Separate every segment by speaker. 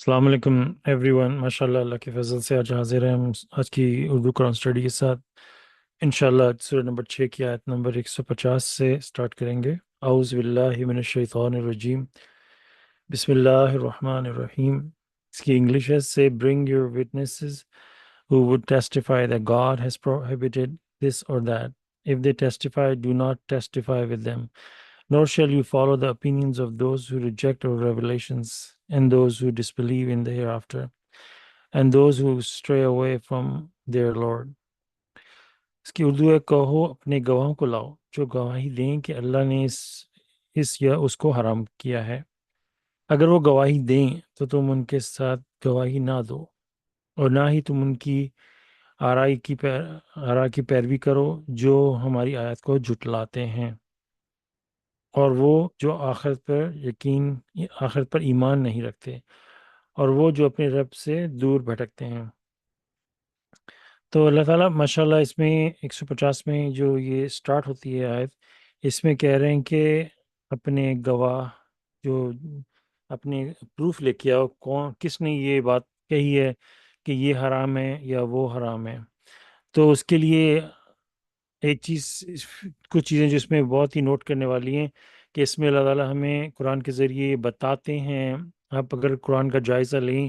Speaker 1: السلام علیکم every one, ماشاء اللہ اللہ کے فضل سے آج حاضر ہیں ہم آج کی اردو قرآن اسٹڈی کے ساتھ انشاءاللہ سورہ نمبر 6 کی آیت نمبر 150 سے سٹارٹ کریں گے۔ اعوذ باللہ من الشیطان الرجیم، بسم اللہ الرحمن الرحیم۔ اس کی انگلش ہے say bring your witnesses who would testify that God has prohibited this or that. If they testify, do not testify with them, nor shall you follow the opinions of those who reject our revelations and those who disbelieve in the hereafter and those who stray away from their Lord. اس کی اردو ہے کہو اپنے گواہوں کو لاؤ جو گواہی دیں کہ اللہ نے اس یا اس کو حرام کیا ہے۔ اگر وہ گواہی دیں تو تم ان کے ساتھ گواہی نہ دو، اور نہ ہی تم ان کی آراء کی پیروی کرو جو ہماری آیت کو جھٹلاتے ہیں، اور وہ جو آخرت پر ایمان نہیں رکھتے، اور وہ جو اپنے رب سے دور بھٹکتے ہیں۔ تو اللہ تعالیٰ ماشاءاللہ اس میں 150 میں جو یہ سٹارٹ ہوتی ہے آیت، اس میں کہہ رہے ہیں کہ اپنے گواہ جو اپنے پروف لے کے آؤ، کس نے یہ بات کہی ہے کہ یہ حرام ہے یا وہ حرام ہے۔ تو اس کے لیے ایک چیز، کچھ چیزیں جو اس میں بہت ہی نوٹ کرنے والی ہیں کہ اس میں اللہ تعالیٰ ہمیں قرآن کے ذریعے بتاتے ہیں۔ آپ اگر قرآن کا جائزہ لیں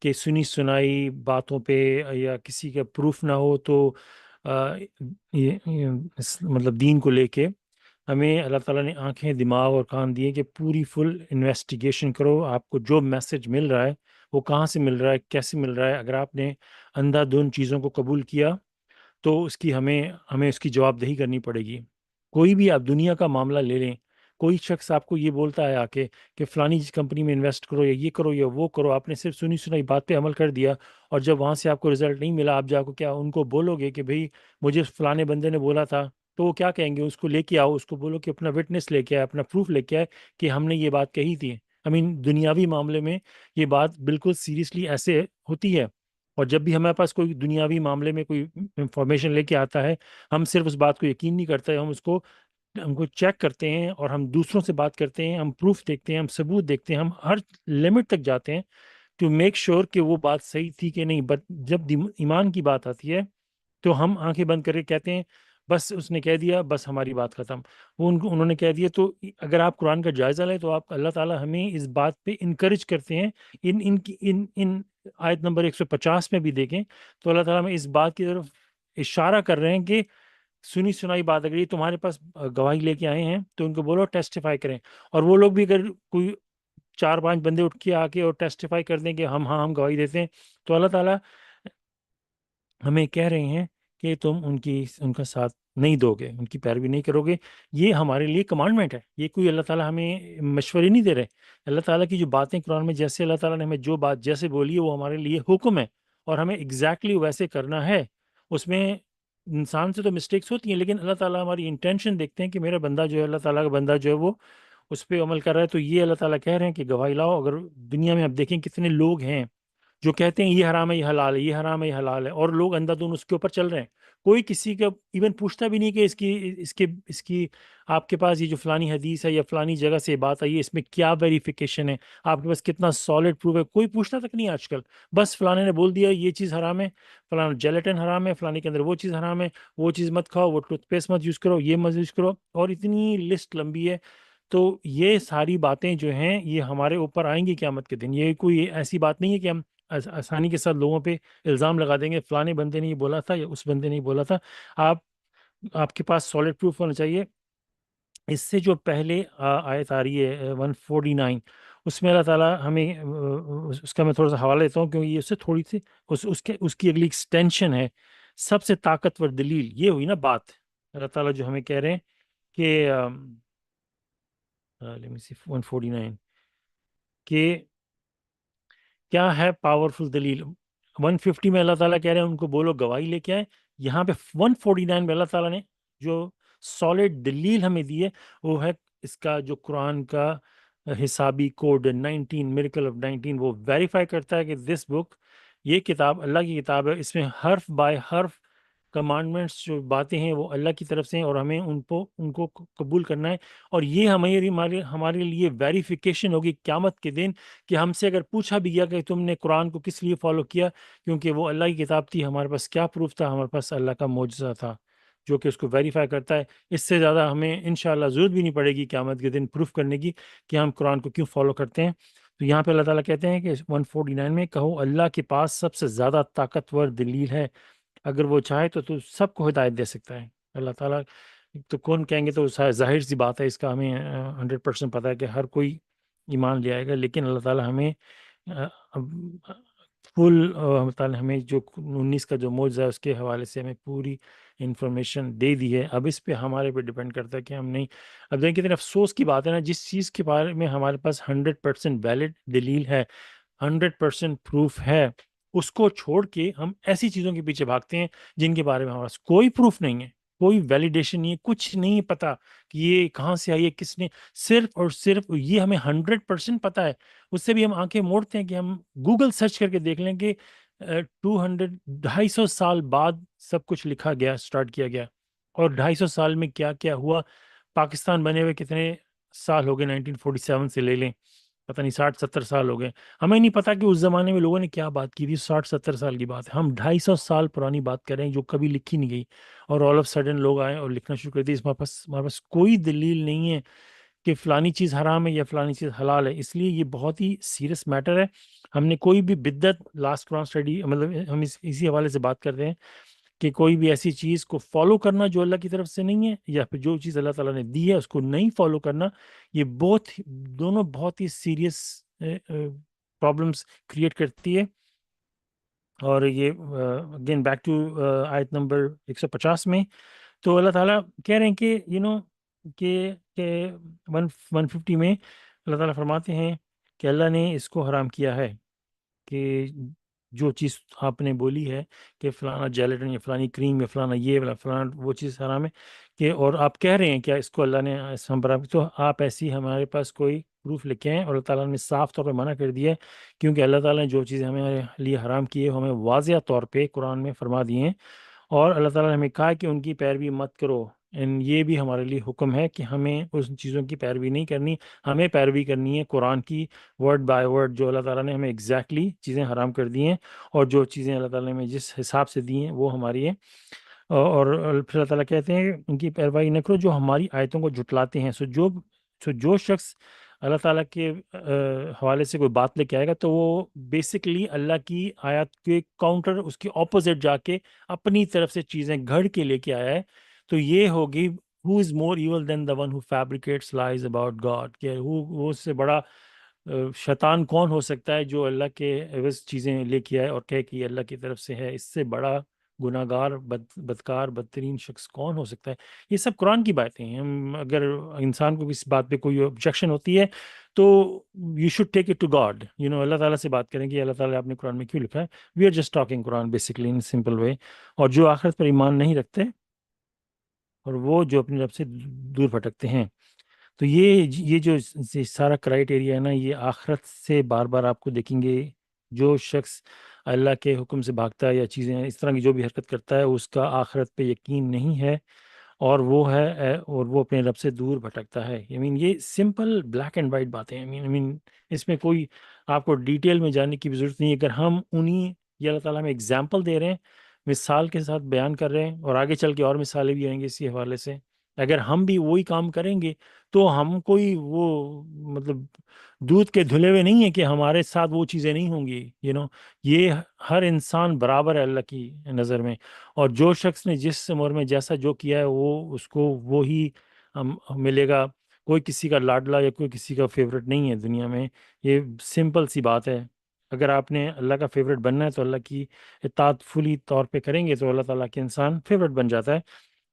Speaker 1: کہ سنی سنائی باتوں پہ یا کسی کا پروف نہ ہو تو مطلب دین کو لے کے ہمیں اللہ تعالیٰ نے آنکھیں، دماغ اور کان دیے کہ پوری فل انویسٹیگیشن کرو۔ آپ کو جو میسج مل رہا ہے وہ کہاں سے مل رہا ہے، کیسے مل رہا ہے۔ اگر آپ نے اندھا دھند چیزوں کو قبول کیا تو اس کی ہمیں اس کی جواب دہی کرنی پڑے گی۔ کوئی بھی آپ دنیا کا معاملہ لے لیں، کوئی شخص آپ کو یہ بولتا ہے آ کے کہ فلانی کمپنی میں انویسٹ کرو یا یہ کرو یا وہ کرو، آپ نے صرف سنی سنائی بات پہ عمل کر دیا، اور جب وہاں سے آپ کو رزلٹ نہیں ملا، آپ جا کو کیا ان کو بولو گے کہ بھئی مجھے فلانے بندے نے بولا تھا؟ تو وہ کیا کہیں گے؟ اس کو لے کے آؤ، اس کو بولو کہ اپنا وٹنس لے کے آئے، اپنا پروف لے کے آئے کہ ہم نے یہ بات کہی تھی۔ دنیاوی معاملے میں یہ بات بالکل سیریسلی ایسے ہوتی ہے، اور جب بھی ہمارے پاس کوئی دنیاوی معاملے میں کوئی انفارمیشن لے کے آتا ہے، ہم صرف اس بات کو یقین نہیں کرتے، ہم کو چیک کرتے ہیں، اور ہم دوسروں سے بات کرتے ہیں، ہم پروف دیکھتے ہیں، ہم ثبوت دیکھتے ہیں، ہم ہر لمٹ تک جاتے ہیں ٹو میک شور کہ وہ بات صحیح تھی کہ نہیں۔ بٹ جب ایمان کی بات آتی ہے تو ہم آنکھیں بند کر کے کہتے ہیں بس اس نے کہہ دیا، بس ہماری بات ختم، انہوں نے کہہ دیا۔ تو اگر آپ قرآن کا جائزہ لیں تو آپ اللہ تعالیٰ ہمیں اس بات پہ انکریج کرتے ہیں۔ ان آیت نمبر 150 میں بھی دیکھیں تو اللہ تعالیٰ ہمیں اس بات کی طرف اشارہ کر رہے ہیں کہ سنی سنائی بات اگر یہ تمہارے پاس گواہی لے کے آئے ہیں تو ان کو بولو ٹیسٹیفائی کریں، اور وہ لوگ بھی اگر کوئی 4-5 بندے اٹھ کے آ کے اور ٹیسٹیفائی کر دیں کہ ہم گواہی دیتے ہیں، تو اللہ تعالیٰ ہمیں کہہ رہے ہیں کہ تم ان کا ساتھ نہیں دو گے، ان کی پیروی نہیں کرو گے۔ یہ ہمارے لیے کمانڈمنٹ ہے، یہ کوئی اللہ تعالیٰ ہمیں مشورے نہیں دے رہے۔ اللہ تعالیٰ کی جو باتیں قرآن میں، جیسے اللہ تعالیٰ نے ہمیں جو بات جیسے بولی ہے وہ ہمارے لیے حکم ہے، اور ہمیں ایگزیکٹلی ویسے کرنا ہے۔ اس میں انسان سے تو مسٹیکس ہوتی ہیں، لیکن اللہ تعالیٰ ہماری انٹینشن دیکھتے ہیں کہ میرا بندہ جو ہے، اللہ تعالیٰ کا بندہ جو ہے وہ اس پہ عمل کر رہا ہے۔ تو یہ اللہ تعالیٰ کہہ رہے ہیں کہ گواہی لاؤ۔ اگر دنیا میں آپ دیکھیں کتنے لوگ ہیں جو کہتے ہیں یہ حرام ہے یہ حلال ہے، یہ حرام ہے یہ حلال ہے، اور لوگ اندھا دھند اس کے اوپر چل رہے ہیں۔ کوئی کسی کا ایون پوچھتا بھی نہیں کہ اس کی آپ کے پاس یہ جو فلانی حدیث ہے یا فلانی جگہ سے یہ بات آئی ہے، اس میں کیا ویریفیکیشن ہے، آپ کے پاس کتنا سالڈ پروف ہے، کوئی پوچھتا تک نہیں آج کل۔ بس فلانے نے بول دیا یہ چیز حرام ہے، فلانا جیلیٹن حرام ہے، فلانے کے اندر وہ چیز حرام ہے، وہ چیز مت کھاؤ، وہ ٹوتھ پیسٹ مت یوز کرو، یہ مت یوز کرو، اور اتنی لسٹ لمبی ہے۔ تو یہ ساری باتیں جو ہیں یہ ہمارے اوپر آئیں گی قیامت کے دن۔ یہ کوئی ایسی بات نہیں ہے کہ ہم آسانی کے ساتھ لوگوں پہ الزام لگا دیں گے فلانے بندے نے یہ بولا تھا یا اس بندے نے یہ بولا تھا۔ آپ کے پاس سالڈ پروف ہونا چاہیے۔ اس سے جو پہلے آیت آ رہی ہے 149، اس میں اللہ تعالیٰ ہمیں اس کا میں تھوڑا سا حوالہ دیتا ہوں کیونکہ یہ اس سے تھوڑی سی اس کی اگلی ایکسٹینشن ہے۔ سب سے طاقتور دلیل یہ ہوئی نا بات، اللہ تعالیٰ جو ہمیں کہہ رہے ہیں کہ let me see 149 کہ کیا ہے پاورفل دلیل۔ 150 میں اللہ تعالیٰ کہہ رہے ہیں ان کو بولو گواہی لے کے آئے۔ یہاں پہ 149 میں اللہ تعالیٰ نے جو سالڈ دلیل ہمیں دی ہے وہ ہے اس کا جو قرآن کا حسابی کوڈ 19 میریکل آف 19، وہ ویریفائی کرتا ہے کہ دس بک، یہ کتاب اللہ کی کتاب ہے، اس میں حرف بائی حرف کمانڈمنٹس جو باتیں ہیں وہ اللہ کی طرف سے ہیں، اور ہمیں ان کو قبول کرنا ہے. اور یہ ہمارے لیے ویریفیکیشن ہوگی قیامت کے دن کہ ہم سے اگر پوچھا بھی گیا کہ تم نے قرآن کو کس لیے فالو کیا، کیونکہ وہ اللہ کی کتاب تھی. ہمارے پاس کیا پروف تھا؟ ہمارے پاس اللہ کا معجزہ تھا جو کہ اس کو ویریفائی کرتا ہے. اس سے زیادہ ہمیں انشاءاللہ ضرورت بھی نہیں پڑے گی قیامت کے دن پروف کرنے کی کہ ہم قرآن کو کیوں فالو کرتے ہیں. تو یہاں پہ اللہ تعالیٰ کہتے ہیں کہ 149 میں، کہو اللہ کے پاس سب سے زیادہ طاقتور دلیل ہے، اگر وہ چاہے تو سب کو ہدایت دے سکتا ہے. اللہ تعالیٰ تو کون کہیں گے، تو ظاہر سی بات ہے، اس کا ہمیں 100% پتہ ہے کہ ہر کوئی ایمان لے آئے گا. لیکن اللہ تعالیٰ ہمیں فل تعالیٰ ہمیں جو 19 کا جو معجزہ ہے اس کے حوالے سے ہمیں پوری انفارمیشن دے دی ہے. اب اس پہ ہمارے پہ ڈیپینڈ کرتا ہے کہ ہم نہیں. اب دیکھیں کتنے افسوس کی بات ہے نا، جس چیز کے بارے میں ہمارے پاس 100% ویلڈ دلیل ہے، 100% پروف ہے، اس کو چھوڑ کے ہم ایسی چیزوں کے پیچھے بھاگتے ہیں جن کے بارے میں ہمارے پاس کوئی پروف نہیں ہے، کوئی ویلیڈیشن نہیں ہے، کچھ نہیں پتا کہ یہ کہاں سے آئی ہے، کس نے. صرف اور صرف یہ ہمیں 100% پتا ہے، اس سے بھی ہم آنکھیں موڑتے ہیں کہ ہم گوگل سرچ کر کے دیکھ لیں کہ 250 سال بعد سب کچھ لکھا گیا، اسٹارٹ کیا گیا. اور 250 سال میں کیا کیا ہوا. پاکستان بنے ہوئے کتنے سال ہو گئے، 1947 سے لے لیں، پتہ نہیں 60-70 سال ہو گئے. ہمیں نہیں پتا کہ اس زمانے میں لوگوں نے کیا بات کی تھی. 60-70 سال کی بات ہے، ہم 250 سال پرانی بات کر رہے ہیں جو کبھی لکھی نہیں گئی. اور آل آف سڈن لوگ آئے اور لکھنا شروع کر دی. ہمارے پاس کوئی دلیل نہیں ہے کہ فلانی چیز حرام ہے یا فلانی چیز حلال ہے. اس لیے یہ بہت ہی سیریس میٹر ہے. ہم نے کوئی بھی بدعت، لاسٹ قرآن اسٹڈی مطلب ہم اسی حوالے سے بات کرتے ہیں کہ کوئی بھی ایسی چیز کو فالو کرنا جو اللہ کی طرف سے نہیں ہے، یا پھر جو چیز اللہ تعالیٰ نے دی ہے اس کو نہیں فالو کرنا، یہ دونوں بہت ہی سیریس پرابلمس کریٹ کرتی ہے. اور یہ اگین بیک ٹو آیت نمبر 150 میں، تو اللہ تعالیٰ کہہ رہے ہیں کہ کہ 150 میں اللہ تعالیٰ فرماتے ہیں کہ اللہ نے اس کو حرام کیا ہے کہ جو چیز آپ نے بولی ہے کہ فلانا جیلیٹن یا فلانی کریم یا فلانا یہ فلانا وہ چیز حرام ہے، کہ اور آپ کہہ رہے ہیں کیا اس کو اللہ نے تو آپ ایسی ہمارے پاس کوئی پروف لکھے ہیں. اور اللہ تعالیٰ نے صاف طور پہ منع کر دیا ہے، کیونکہ اللہ تعالیٰ نے جو چیزیں ہمارے لیے حرام کی ہے وہ ہمیں واضح طور پہ قرآن میں فرما دیے ہیں. اور اللہ تعالیٰ نے ہمیں کہا کہ ان کی پیروی مت کرو. یہ بھی ہمارے لیے حکم ہے کہ ہمیں اس چیزوں کی پیروی نہیں کرنی، ہمیں پیروی کرنی ہے قرآن کی ورڈ بائی ورڈ. جو اللہ تعالیٰ نے ہمیں ایگزیکٹلی چیزیں حرام کر دی ہیں، اور جو چیزیں اللہ تعالیٰ نے ہمیں جس حساب سے دی ہیں وہ ہماری ہیں. اور پھر اللہ تعالیٰ کہتے ہیں ان کی پیروی نہ کرو جو ہماری آیتوں کو جھٹلاتے ہیں. جو شخص اللہ تعالیٰ کے حوالے سے کوئی بات لے کے آئے گا تو وہ بیسکلی اللہ کی آیات کے کاؤنٹر، اس کے اپوزٹ جا کے اپنی طرف سے چیزیں گھڑ کے لے کے آیا ہے. تو یہ ہوگی who is more evil than the one who fabricates lies about God، کہ وہ اس سے بڑا شیطان کون ہو سکتا ہے جو اللہ کے عوض چیزیں لے کے آئے اور کہے کہ یہ اللہ کی طرف سے ہے. اس سے بڑا گناہ گار، بدکار، بدترین شخص کون ہو سکتا ہے. یہ سب قرآن کی باتیں ہیں. اگر انسان کو اس بات پہ کوئی آبجیکشن ہوتی ہے تو you should take it to God. اللہ تعالیٰ سے بات کریں کہ اللہ تعالیٰ آپ نے قرآن میں کیوں لکھا ہے. We are just talking Quran basically in simple way. اور جو آخرت پر ایمان نہیں رکھتے اور وہ جو اپنے رب سے دور بھٹکتے ہیں، تو یہ جو سارا کرائٹیریا ہے نا، یہ آخرت سے بار بار آپ کو دیکھیں گے. جو شخص اللہ کے حکم سے بھاگتا ہے یا چیزیں اس طرح کی جو بھی حرکت کرتا ہے، اس کا آخرت پہ یقین نہیں ہے، اور وہ اپنے رب سے دور بھٹکتا ہے. یہ سمپل بلیک اینڈ وائٹ باتیں ہیں. اس میں کوئی آپ کو ڈیٹیل میں جاننے کی بھی ضرورت نہیں ہے. اگر ہم یہ اللہ تعالیٰ ہمیں اگزامپل دے رہے ہیں، مثال کے ساتھ بیان کر رہے ہیں، اور آگے چل کے اور مثالیں بھی آئیں گے اسی حوالے سے. اگر ہم بھی وہی کام کریں گے تو ہم کوئی وہ مطلب دودھ کے دھلے ہوئے نہیں ہیں کہ ہمارے ساتھ وہ چیزیں نہیں ہوں گی. یہ ہر انسان برابر ہے اللہ کی نظر میں، اور جو شخص نے جس عمر میں جیسا جو کیا ہے وہ اس کو وہی ملے گا. کوئی کسی کا لاڈلا یا کوئی کسی کا فیوریٹ نہیں ہے دنیا میں. یہ سمپل سی بات ہے. اگر آپ نے اللہ کا فیوریٹ بننا ہے تو اللہ کی اطاعت فلی طور پہ کریں گے تو اللہ تعالیٰ کے انسان فیوریٹ بن جاتا ہے.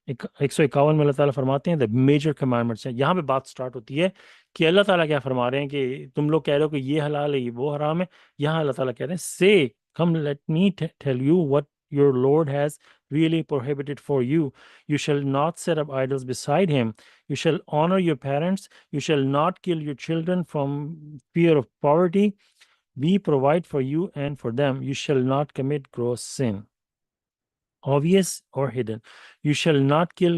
Speaker 1: 151 میں اللہ تعالیٰ فرماتے ہیں the major commandments ہیں. یہاں پہ بات سٹارٹ ہوتی ہے کہ اللہ تعالیٰ کیا فرما رہے ہیں کہ تم لوگ کہہ رہے ہو کہ یہ حلال ہے یہ وہ حرام ہے. یہاں اللہ تعالیٰ کہہ رہے ہیں say come let me tell you what your Lord has really prohibited for you. You shall not set up idols beside him. You shall honor your parents. You shall not kill your children from fear of poverty. We provide for you and for them. You shall not commit gross sin. obvious or hidden. You shall not kill.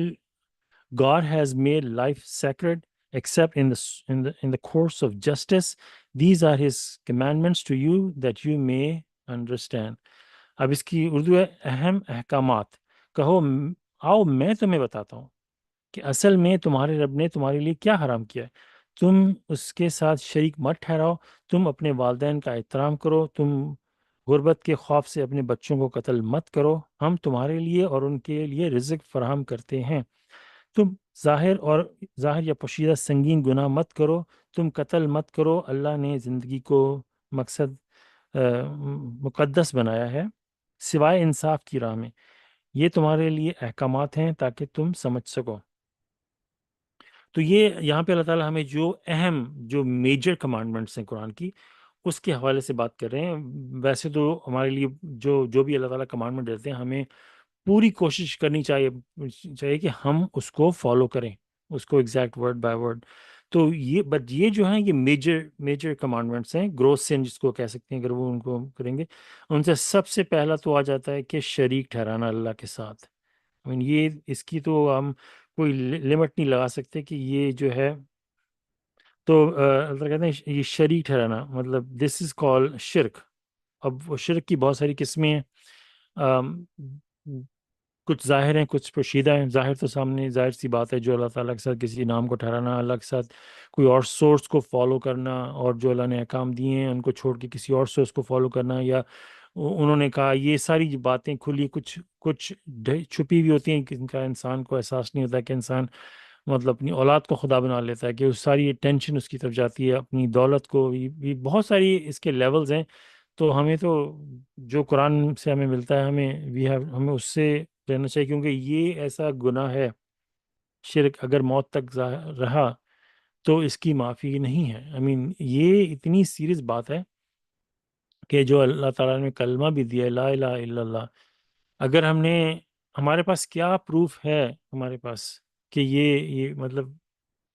Speaker 1: God has made life sacred except in the course of justice. These are his commandments to you that you may understand. اب اس کی اردو ہے اہم احکامات. کہو آؤ میں تمہیں بتاتا ہوں کہ اصل میں تمہارے رب نے تمہارے لیے کیا حرام کیا ہے. تم اس کے ساتھ شریک مت ٹھہراؤ. تم اپنے والدین کا احترام کرو. تم غربت کے خوف سے اپنے بچوں کو قتل مت کرو. ہم تمہارے لیے اور ان کے لیے رزق فراہم کرتے ہیں. تم ظاہر یا پوشیدہ سنگین گناہ مت کرو. تم قتل مت کرو. اللہ نے زندگی کو مقصد مقدس بنایا ہے سوائے انصاف کی راہ میں. یہ تمہارے لیے احکامات ہیں تاکہ تم سمجھ سکو. تو یہ یہاں پہ اللہ تعالیٰ ہمیں جو میجر کمانڈمنٹس ہیں قرآن کی اس کے حوالے سے بات کر رہے ہیں. ویسے تو ہمارے لیے جو بھی اللہ تعالیٰ کمانڈمنٹ دیتے ہیں ہمیں پوری کوشش کرنی چاہیے کہ ہم اس کو فالو کریں, اس کو ایگزیکٹ ورڈ بائی ورڈ. تو یہ جو ہیں یہ میجر کمانڈمنٹس ہیں, گروس سن جس کو کہہ سکتے ہیں اگر وہ ان کو کریں گے. ان سے سب سے پہلا تو آ جاتا ہے کہ شریک ٹھہرانا اللہ کے ساتھ. یہ اس کی تو ہم کوئی لمٹ نہیں لگا سکتے کہ یہ جو ہے. تو اللہ کہتے ہیں یہ شریک ٹھہرانا مطلب دس از کال شرک. اب وہ شرک کی بہت ساری قسمیں ہیں. کچھ ظاہر ہیں کچھ پوشیدہ ہیں. ظاہر تو سامنے ظاہر سی بات ہے, جو اللہ تعالیٰ کے ساتھ کسی نام کو ٹھہرانا, اللہ کے ساتھ کوئی اور سورس کو فالو کرنا, اور جو اللہ نے احکام دیے ہیں ان کو چھوڑ کے کسی اور سورس کو فالو کرنا, یا انہوں نے کہا یہ ساری باتیں کھلی کچھ چھپی ہوئی ہوتی ہیں جن کا انسان کو احساس نہیں ہوتا کہ انسان مطلب اپنی اولاد کو خدا بنا لیتا ہے, کہ اس ساری ٹینشن اس کی طرف جاتی ہے, اپنی دولت کو. یہ بہت ساری اس کے لیولز ہیں. تو ہمیں تو جو قرآن سے ہمیں ملتا ہے ہمیں اس سے رہنا چاہیے, کیونکہ یہ ایسا گناہ ہے شرک اگر موت تک رہا تو اس کی معافی نہیں ہے. یہ اتنی سیریس بات ہے کہ جو اللہ تعالیٰ نے کلمہ بھی دیا لا الہ الا اللہ, اگر ہمارے پاس کیا پروف ہے ہمارے پاس کہ یہ مطلب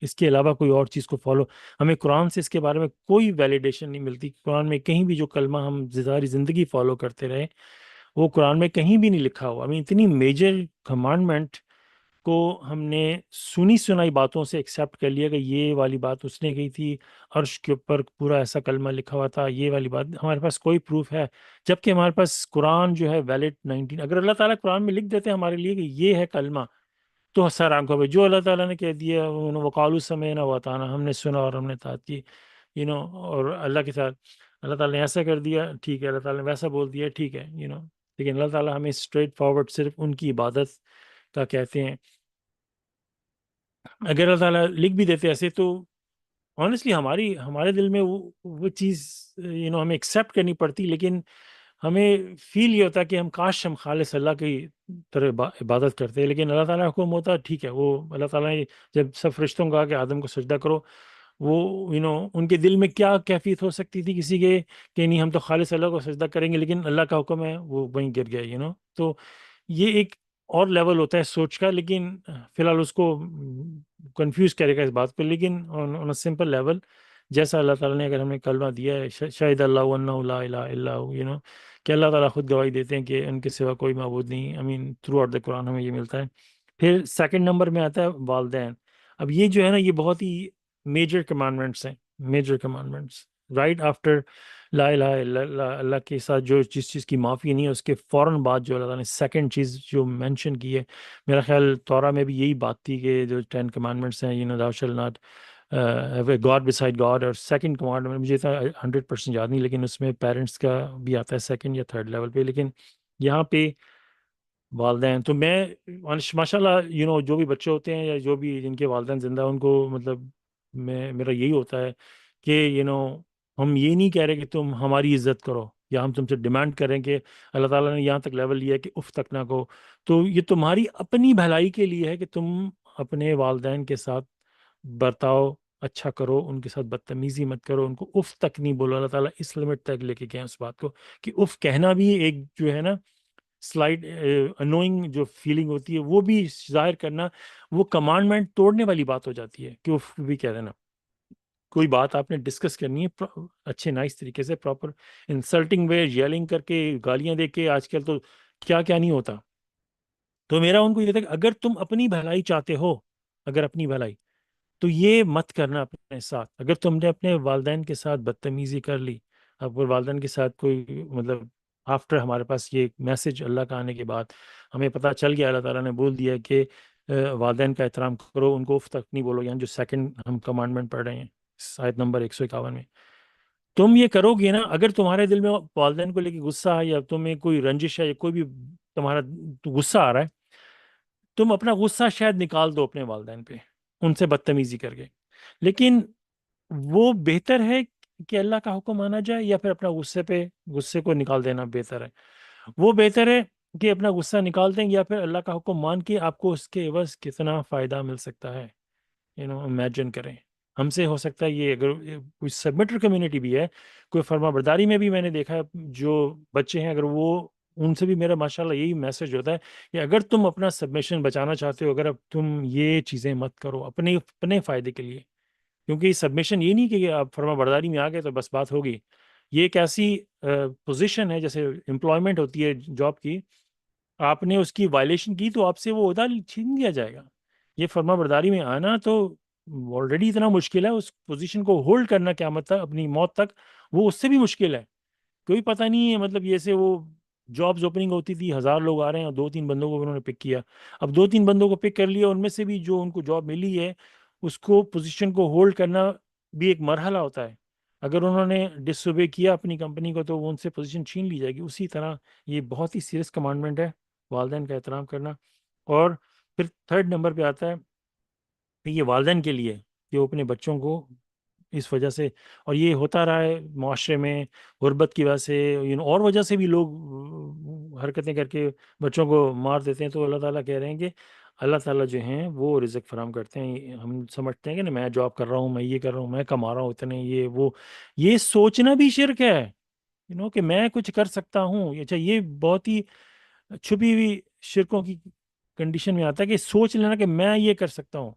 Speaker 1: اس کے علاوہ کوئی اور چیز کو فالو, ہمیں قرآن سے اس کے بارے میں کوئی ویلیڈیشن نہیں ملتی. قرآن میں کہیں بھی جو کلمہ ہم ساری زندگی فالو کرتے رہے وہ قرآن میں کہیں بھی نہیں لکھا ہوا. اتنی میجر کمانڈمنٹ کو ہم نے سنی سنائی باتوں سے ایکسیپٹ کر لیا کہ یہ والی بات اس نے کہی تھی, عرش کے اوپر پورا ایسا کلمہ لکھا ہوا تھا, یہ والی بات ہمارے پاس کوئی پروف ہے, جبکہ ہمارے پاس قرآن جو ہے ویلڈ 19. اگر اللہ تعالیٰ قرآن میں لکھ دیتے ہیں ہمارے لیے کہ یہ ہے کلمہ, تو سر آنکھوں پہ جو اللہ تعالیٰ نے کہہ دیا وقالوا سمعنا واطعنا, ہم نے سنا اور ہم نے اطاعت کی. اور اللہ کے ساتھ اللہ تعالیٰ نے ایسا کر دیا ٹھیک ہے, اللہ تعالیٰ نے ویسا بول دیا ٹھیک ہے. لیکن اللہ تعالیٰ ہمیں اسٹریٹ فارورڈ صرف ان کی عبادت کا کہتے ہیں. اگر اللہ تعالیٰ لکھ بھی دیتے ایسے تو آنیسٹلی ہمارے دل میں وہ چیز ہمیں ایکسیپٹ کرنی پڑتی, لیکن ہمیں فیل یہ ہوتا ہے کہ ہم خالص اللہ کی طرح عبادت کرتے ہیں. لیکن اللہ تعالیٰ کا حکم ہوتا ہے ٹھیک ہے, وہ اللہ تعالیٰ نے جب سب فرشتوں کو کہا کہ آدم کو سجدہ کرو, وہ ان کے دل میں کیا کیفیت ہو سکتی تھی کسی کے کہ نہیں ہم تو خالص اللہ کو سجدہ کریں گے, لیکن اللہ کا حکم ہے وہ وہیں گر گیا. تو یہ ایک اور لیول ہوتا ہے سوچ کا, لیکن فی الحال اس کو کنفیوز کرے گا اس بات کو. لیکن آن اے سمپل لیول جیسا اللہ تعالیٰ نے اگر ہمیں کلمہ دیا ہے شاہد اللہ انہ لا الہ الا ہو, کہ اللہ تعالیٰ خود گواہی دیتے ہیں کہ ان کے سوا کوئی معبود نہیں. تھرو آؤٹ دا قرآن ہمیں یہ ملتا ہے. پھر سیکنڈ نمبر میں آتا ہے والدین. اب یہ جو ہے نا یہ بہت ہی میجر کمانڈمنٹس ہیں, میجر کمانڈمنٹس رائٹ آفٹر لا الہ الا اللہ. اللہ کے ساتھ جس چیز کی معافی نہیں ہے اس کے فوراً بعد جو اللہ تعالیٰ نے سیکنڈ چیز جو مینشن کی ہے, میرا خیال تورا میں بھی یہی بات تھی کہ جو 10 کمانڈمنٹس ہیں thou shall not have a God beside God, اور سیکنڈ کمانڈمنٹ مجھے 100% یاد نہیں, لیکن اس میں پیرنٹس کا بھی آتا ہے سیکنڈ یا تھرڈ لیول پہ, لیکن یہاں پہ والدین. تو میں ماشاء اللہ جو بھی بچے ہوتے ہیں یا جو بھی جن کے والدین زندہ ان کو مطلب میرا یہی ہوتا ہے کہ ہم یہ نہیں کہہ رہے کہ تم ہماری عزت کرو, یا ہم تم سے ڈیمانڈ کریں کہ اللہ تعالیٰ نے یہاں تک لیول لیا ہے کہ اف تک نہ کو. تو یہ تمہاری اپنی بھلائی کے لیے ہے کہ تم اپنے والدین کے ساتھ برتاؤ اچھا کرو, ان کے ساتھ بدتمیزی مت کرو, ان کو اف تک نہیں بولو. اللہ تعالیٰ اس لمٹ تک لے کے گئے اس بات کو کہ اف کہنا بھی ایک جو ہے نا سلائڈ انوئنگ جو فیلنگ ہوتی ہے وہ بھی ظاہر کرنا, وہ کمانڈمنٹ توڑنے والی بات ہو جاتی ہے کہ اف بھی کہہ دینا. کوئی بات آپ نے ڈسکس کرنی ہے اچھے نائس طریقے سے, پراپر انسلٹنگ وے ییلنگ کر کے گالیاں دے کے, آج کل تو کیا نہیں ہوتا, تو میرا ان کو یہ تھا کہ اگر تم اپنی بھلائی چاہتے ہو، اگر اپنی بھلائی، تو یہ مت کرنا اپنے ساتھ. اگر تم نے اپنے والدین کے ساتھ بدتمیزی کر لی، اب والدین کے ساتھ کوئی مطلب آفٹر ہمارے پاس یہ میسج اللہ کا آنے کے بعد ہمیں پتہ چل گیا، اللہ تعالیٰ نے بول دیا کہ والدین کا احترام کرو، ان کو اف تک نہیں بولو، یہاں جو سیکنڈ ہم کمانڈمنٹ پڑھ رہے ہیں آیت نمبر 151 میں، تم یہ کرو گے نا. اگر تمہارے دل میں والدین کو لے کے غصہ ہے، یا تمہیں کوئی رنجش ہے، یا کوئی بھی تمہارا غصہ آ رہا ہے، تم اپنا غصہ شاید نکال دو اپنے والدین پہ ان سے بدتمیزی کر کے. لیکن وہ بہتر ہے کہ اللہ کا حکم مانا جائے، یا پھر اپنا غصے کو نکال دینا بہتر ہے؟ وہ بہتر ہے کہ اپنا غصہ نکال دیں، یا پھر اللہ کا حکم مان کے آپ کو اس کے عوض کتنا فائدہ مل سکتا ہے. امیجن کریں. ہم سے ہو سکتا ہے یہ، اگر کوئی سبمٹر کمیونٹی بھی ہے، کوئی فرما برداری میں بھی میں نے دیکھا ہے جو بچے ہیں، اگر وہ ان سے بھی میرا ماشاءاللہ یہی میسج ہوتا ہے کہ اگر تم اپنا سبمیشن بچانا چاہتے ہو، اگر اب تم یہ چیزیں مت کرو اپنے فائدے کے لیے. کیونکہ سبمیشن یہ نہیں کہ آپ فرما برداری میں آ گئے تو بس بات ہوگی. یہ ایک ایسی پوزیشن ہے جیسے امپلائمنٹ ہوتی ہے جاب کی، آپ نے اس کی وائلیشن کی تو آپ سے وہ عہدہ چھین لیا جائے گا. یہ فرما برداری میں آنا تو آلریڈی اتنا مشکل ہے، اس پوزیشن کو ہولڈ کرنا قیامت تک، اپنی موت تک، وہ اس سے بھی مشکل ہے. کوئی پتہ نہیں ہے، مطلب یہ سے وہ جابز اوپننگ ہوتی تھی، 1000 لوگ آ رہے ہیں اور 2-3 بندوں کو انہوں نے پک کیا. اب 2-3 بندوں کو پک کر لیا، ان میں سے بھی جو ان کو جاب ملی ہے اس کو پوزیشن کو ہولڈ کرنا بھی ایک مرحلہ ہوتا ہے. اگر انہوں نے ڈس اوبے کیا اپنی کمپنی کو تو وہ ان سے پوزیشن چھین لی جائے گی. اسی طرح یہ بہت ہی سیریس کمانڈمنٹ ہے، والدین کا احترام کرنا. اور پھر تھرڈ نمبر پہ آتا ہے کہ یہ والدین کے لیے کہ وہ اپنے بچوں کو اس وجہ سے، اور یہ ہوتا رہا ہے معاشرے میں غربت کی وجہ سے، اور وجہ سے بھی لوگ حرکتیں کر کے بچوں کو مار دیتے ہیں. تو اللہ تعالیٰ کہہ رہے ہیں کہ اللہ تعالیٰ جو ہیں وہ رزق فراہم کرتے ہیں. ہم سمجھتے ہیں کہ نا میں جاب کر رہا ہوں، میں یہ کر رہا ہوں، میں کما رہا ہوں اتنے، یہ وہ، یہ سوچنا بھی شرک ہے کہ میں کچھ کر سکتا ہوں. اچھا، یہ بہت ہی چھپی ہوئی شرکوں کی کنڈیشن میں آتا ہے کہ سوچ لینا کہ میں یہ کر سکتا ہوں.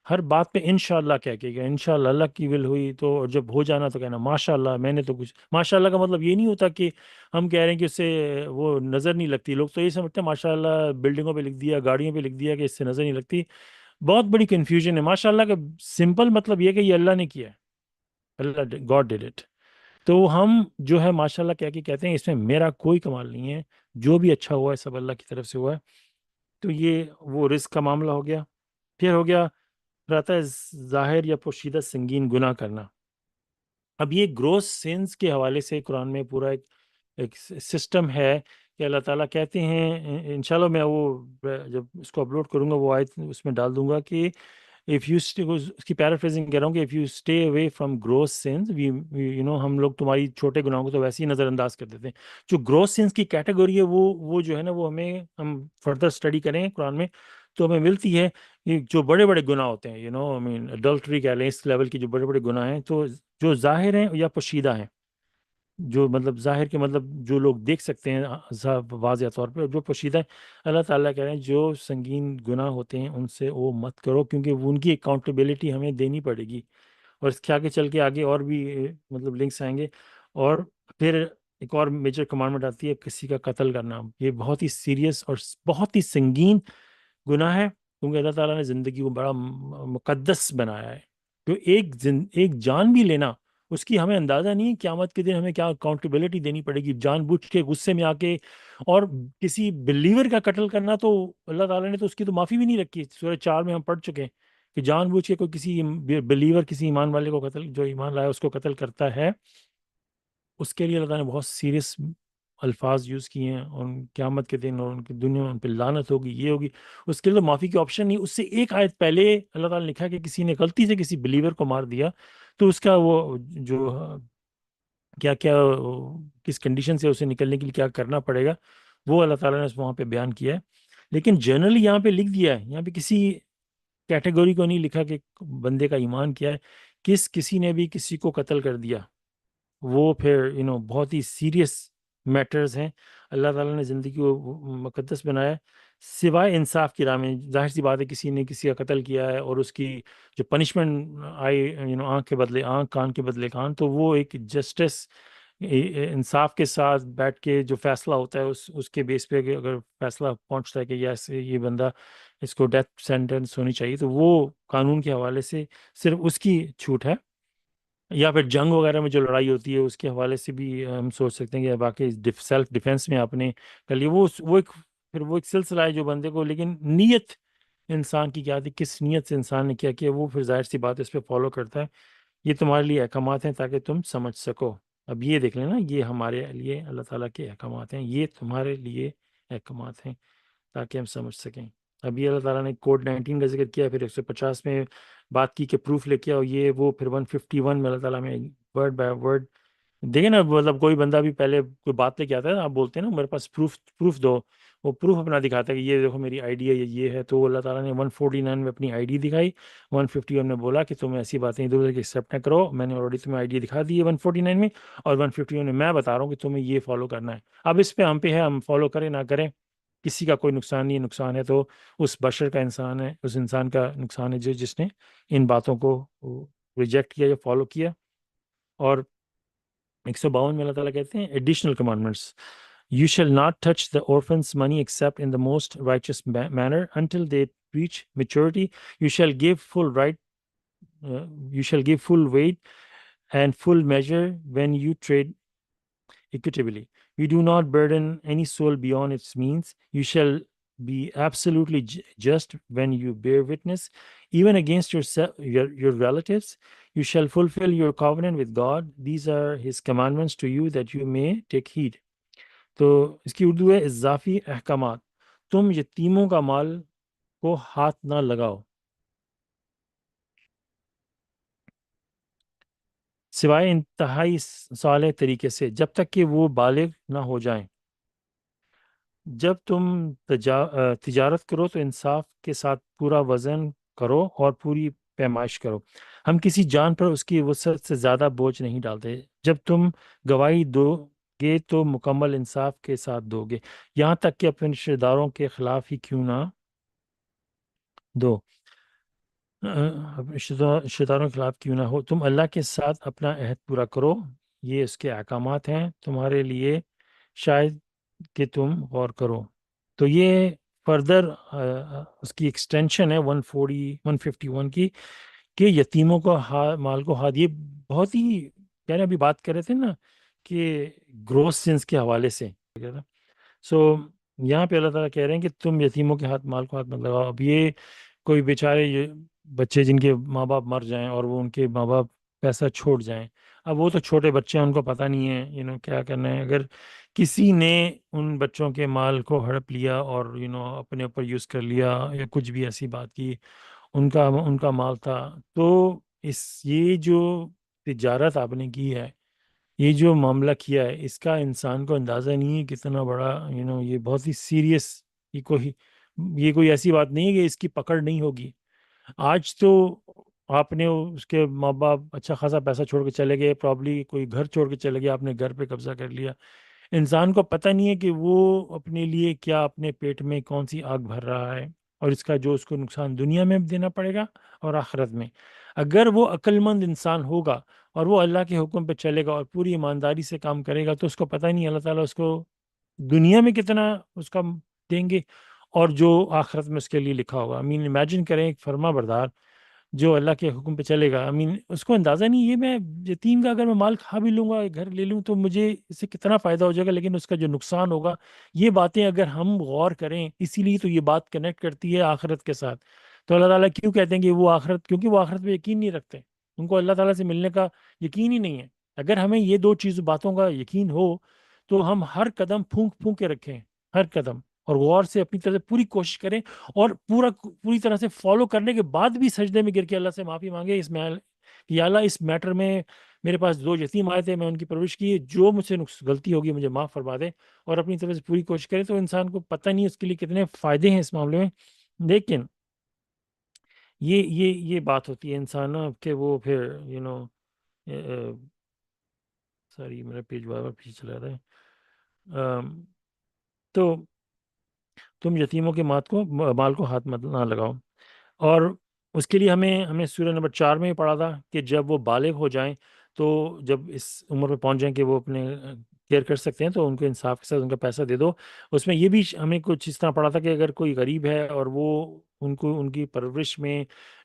Speaker 1: ہر بات پہ انشاءاللہ کہہ کے گیا، انشاءاللہ اللہ کی ول ہوئی تو، اور جب ہو جانا تو کہنا ماشاءاللہ میں نے تو کچھ. ماشاءاللہ کا مطلب یہ نہیں ہوتا کہ ہم کہہ رہے ہیں کہ اس سے وہ نظر نہیں لگتی. لوگ تو یہ سمجھتے ہیں ماشاءاللہ بلڈنگوں پہ لکھ دیا، گاڑیوں پہ لکھ دیا کہ اس سے نظر نہیں لگتی. بہت بڑی کنفیوژن ہے. ماشاءاللہ کا سمپل مطلب یہ کہ یہ اللہ نے کیا ہے، اللہ گاڈ ڈیڈ اٹ. تو ہم جو ہے ماشاءاللہ کہہ کے کہتے ہیں اس میں میرا کوئی کمال نہیں ہے، جو بھی اچھا ہوا ہے سب اللہ کی طرف سے ہوا ہے. تو یہ وہ رزق کا معاملہ ہو گیا. پھر ہو گیا، پھر آتا ہے ظاہر یا پوشیدہ سنگین گناہ کرنا. اب یہ گروس سینس کے حوالے سے قرآن میں پورا ایک سسٹم ہے کہ اللہ تعالیٰ کہتے ہیں، انشاءاللہ میں وہ جب اس کو اپلوڈ کروں گا وہ آیت اس میں ڈال دوں گا کہ اف یو اس کی پیرافریزنگ کہہ رہا ہوں کہ if you stay away from gross sense, ہم لوگ تمہاری چھوٹے گناہوں کو تو ویسے ہی نظر انداز کر دیتے ہیں. جو گروس سینس کی کیٹیگوری ہے وہ جو ہے نا، وہ ہم فردر اسٹڈی کریں قرآن میں تو ہمیں ملتی ہے. یہ جو بڑے بڑے گناہ ہوتے ہیں، اڈلٹری کہہ لیں، اس لیول کے جو بڑے بڑے گناہ ہیں، تو جو ظاہر ہیں یا پوشیدہ ہیں، جو مطلب ظاہر کے مطلب جو لوگ دیکھ سکتے ہیں واضح طور پہ، اور جو پوشیدہ ہے، اللہ تعالیٰ کہہ رہے ہیں جو سنگین گناہ ہوتے ہیں ان سے وہ مت کرو، کیونکہ وہ ان کی اکاؤنٹیبلٹی ہمیں دینی پڑے گی. اور اس کے آگے چل کے آگے اور بھی مطلب لنکس آئیں گے. اور پھر ایک اور میجر کمانڈمنٹ آتی ہے کسی کا قتل کرنا. یہ بہت ہی سیریس اور بہت ہی سنگین گناہ ہے، کیونکہ اللہ تعالیٰ نے زندگی کو بڑا مقدس بنایا ہے. تو ایک جان بھی لینا، اس کی ہمیں اندازہ نہیں ہے قیامت کے دن ہمیں کیا اکاؤنٹیبلٹی دینی پڑے گی. جان بوجھ کے غصے میں آ کے اور کسی بلیور کا قتل کرنا، تو اللہ تعالیٰ نے تو اس کی تو معافی بھی نہیں رکھی. سورہ 4 میں ہم پڑھ چکے ہیں کہ جان بوجھ کے کوئی کسی بلیور، کسی ایمان والے کو قتل، جو ایمان لایا اس کو قتل کرتا ہے، اس کے لیے اللہ تعالیٰ نے بہت سیریس الفاظ یوز کیے ہیں. اور قیامت کے دن اور ان کی دنیا میں ان پہ لعنت ہوگی، یہ ہوگی. اس کے لیے تو معافی کی آپشن نہیں. اس سے ایک آیت پہلے اللہ تعالیٰ نے لکھا کہ کسی نے غلطی سے کسی بلیور کو مار دیا تو اس کا وہ جو کیا کیا کس کنڈیشن سے اسے نکلنے کے لیے کیا کرنا پڑے گا، وہ اللہ تعالیٰ نے وہاں پہ بیان کیا ہے. لیکن جنرلی یہاں پہ لکھ دیا ہے، یہاں پہ کسی کیٹیگوری کو نہیں لکھا کہ بندے کا ایمان کیا ہے. کسی نے بھی کسی کو قتل کر دیا، وہ پھر بہت ہی سیریس میٹرز ہیں. اللہ تعالیٰ نے زندگی کو مقدس بنایا ہے، سوائے انصاف کی راہ میں. ظاہر سی بات ہے کسی نے کسی کا قتل کیا ہے اور اس کی جو پنشمنٹ آئی، آنکھ کے بدلے آنکھ، کان کے بدلے کان، تو وہ ایک جسٹس انصاف کے ساتھ بیٹھ کے جو فیصلہ ہوتا ہے اس کے بیس پہ اگر فیصلہ پہنچتا ہے کہ یس یہ بندہ اس کو ڈیتھ سینٹنس ہونی چاہیے، تو وہ قانون کے حوالے سے صرف اس کی چھوٹ ہے. یا پھر جنگ وغیرہ میں جو لڑائی ہوتی ہے اس کے حوالے سے بھی ہم سوچ سکتے ہیں کہ باقی سیلف ڈیفenس میں آپ نے کر لی، وہ ایک پھر وہ ایک سلسلہ ہے جو بندے کو، لیکن نیت انسان کی کیا تھی، کس نیت سے انسان نے کیا کیا، وہ پھر ظاہر سی بات ہے اس پہ فالو کرتا ہے. یہ تمہارے لیے احکامات ہیں تاکہ تم سمجھ سکو. اب یہ دیکھ لینا، یہ ہمارے لیے اللہ تعالیٰ کے احکامات ہیں، یہ تمہارے لیے احکامات ہیں تاکہ ہم سمجھ سکیں. اب یہ اللہ تعالیٰ نے کوڈ 19 کا ذکر کیا، پھر 150 میں بات کی کہ پروف لے کے آؤ، یہ وہ پھر 151 میں اللہ تعالیٰ میں ورڈ بائی ورڈ دیکھیں نا. مطلب کوئی بندہ بھی پہلے کوئی بات لے کے آتا ہے، آپ بولتے ہیں نا میرے پاس پروف دو، وہ پروف اپنا دکھاتا ہے کہ یہ دیکھو میری آئی ڈی ہے، یہ ہے. تو اللہ تعالیٰ نے 149 میں اپنی آئی ڈی دکھائی، 151 میں بولا کہ تم ایسی باتیں ادھر ادھر کی ایکسیپٹ نہ کرو. میں نے آلریڈی تمہیں آئی ڈی دکھا دی ہے 149 میں، اور 151 میں میں بتا رہا ہوں کہ تمہیں یہ فالو کرنا ہے. اب اس پہ ہم ہے، ہم فالو کریں نہ کریں، کسی کا کوئی نقصان نہیں ہے. نقصان ہے تو اس بشر کا، انسان ہے، اس انسان کا نقصان ہے جس نے ان باتوں کو ریجیکٹ کیا یا فالو کیا. اور 152 میں اللہ تعالیٰ کہتے ہیں additional commandments: You shall not touch the orphan's money except in the most righteous manner until they reach maturity. You shall give full right, you shall give full weight and full measure when you trade equitably. You do not burden any soul beyond its means. You shall be absolutely just when you bear witness, even against your relatives. You shall fulfill your covenant with God. These are His commandments to you that you may take heed. تو اس کی اردو ہے اضافی احکامات: تم یتیموں کا مال کو ہاتھ نہ لگاؤ سوائے انتہائی صالح طریقے سے، جب تک کہ وہ بالغ نہ ہو جائیں. جب تم تجارت کرو تو انصاف کے ساتھ پورا وزن کرو اور پوری پیمائش کرو. ہم کسی جان پر اس کی وسعت سے زیادہ بوجھ نہیں ڈالتے. جب تم گواہی دو گے تو مکمل انصاف کے ساتھ دو گے، یہاں تک کہ اپنے رشتہ داروں کے خلاف ہی کیوں نہ دو، اپنے رشتہ داروں کے خلاف کیوں نہ ہو. تم اللہ کے ساتھ اپنا عہد پورا کرو، یہ اس کے احکامات ہیں تمہارے لیے، شاید کہ تم غور کرو. تو یہ فردر اس کی ایکسٹینشن ہے 151 کی، کہ یتیموں کو مال کو ہاتھ. یہ بہت ہی کہہ رہے ابھی بات کر رہے تھے نا کہ گروس سینس کے حوالے سے. سو یہاں پہ اللہ تعالیٰ کہہ رہے ہیں کہ تم یتیموں کے مال کو ہاتھ مت لگاؤ. اب یہ کوئی بیچارے یہ بچے جن کے ماں باپ مر جائیں اور وہ ان کے ماں باپ پیسہ چھوڑ جائیں، اب وہ تو چھوٹے بچے ہیں، ان کو پتہ نہیں ہے کیا کرنا ہے. اگر کسی نے ان بچوں کے مال کو ہڑپ لیا اور اپنے اوپر یوز کر لیا یا کچھ بھی ایسی بات کی، ان کا مال تھا، تو یہ جو تجارت آپ نے کی ہے، یہ جو معاملہ کیا ہے، اس کا انسان کو اندازہ نہیں ہے کتنا بڑا یہ بہت ہی سیریس. یہ کوئی ایسی بات نہیں ہے کہ اس کی پکڑ نہیں ہوگی. آج تو آپ نے اس کے ماں باپ اچھا خاصا پیسہ چھوڑ کے چلے گئے، پرابلی کوئی گھر چھوڑ کے چلے گئے، آپ نے گھر پہ قبضہ کر لیا. انسان کو پتہ نہیں ہے کہ وہ اپنے لیے کیا اپنے پیٹ میں کون سی آگ بھر رہا ہے، اور اس کا جو اس کو نقصان دنیا میں دینا پڑے گا اور آخرت میں. اگر وہ عقل مند انسان ہوگا اور وہ اللہ کے حکم پہ چلے گا اور پوری ایمانداری سے کام کرے گا، تو اس کو پتہ نہیں اللہ تعالیٰ اس کو دنیا میں کتنا اس کا دیں گے اور جو آخرت میں اس کے لیے لکھا ہوگا. امیجن کریں ایک فرما بردار جو اللہ کے حکم پہ چلے گا، اس کو اندازہ نہیں، یہ میں یتیم کا اگر میں مال کھا بھی لوں گا، گھر لے لوں، تو مجھے اس سے کتنا فائدہ ہو جائے گا، لیکن اس کا جو نقصان ہوگا. یہ باتیں اگر ہم غور کریں، اسی لیے تو یہ بات کنیکٹ کرتی ہے آخرت کے ساتھ. تو اللہ تعالیٰ کیوں کہتے ہیں کہ وہ آخرت، کیونکہ وہ آخرت پہ یقین نہیں رکھتے، ان کو اللہ تعالیٰ سے ملنے کا یقین ہی نہیں ہے. اگر ہمیں یہ دو باتوں کا یقین ہو تو ہم ہر قدم پھونک پھونک کے رکھیں، ہر قدم، اور غور سے اپنی طرف سے پوری کوشش کریں، اور پوری طرح سے فالو کرنے کے بعد بھی سجدے میں گر کے اللہ سے معافی مانگے اس میں، یا اللہ اس میٹر میں میرے پاس 2 یتیم آئے تھے، میں ان کی پرورش کی، جو مجھ سے غلطی ہوگی مجھے معاف فرما دے، اور اپنی طرف سے پوری کوشش کرے. تو انسان کو پتہ نہیں اس کے لیے کتنے فائدے ہیں اس معاملے میں. لیکن یہ بات ہوتی ہے انسان کہ وہ پھر ساری میرا پیج بار پیچھے چلا رہا ہے. تو تم یتیموں کے مال کو ہاتھ مت نہ لگاؤ. اور اس کے لیے ہمیں سورہ نمبر 4 میں پڑھا تھا کہ جب وہ بالغ ہو جائیں تو جب اس عمر پہ پہنچ جائیں کہ وہ اپنے کیئر کر سکتے ہیں تو ان کو انصاف کے ساتھ ان کا پیسہ دے دو. اس میں یہ بھی ہمیں کچھ اس طرح پڑا تھا کہ اگر کوئی غریب ہے اور وہ ان کو ان کی پرورش میں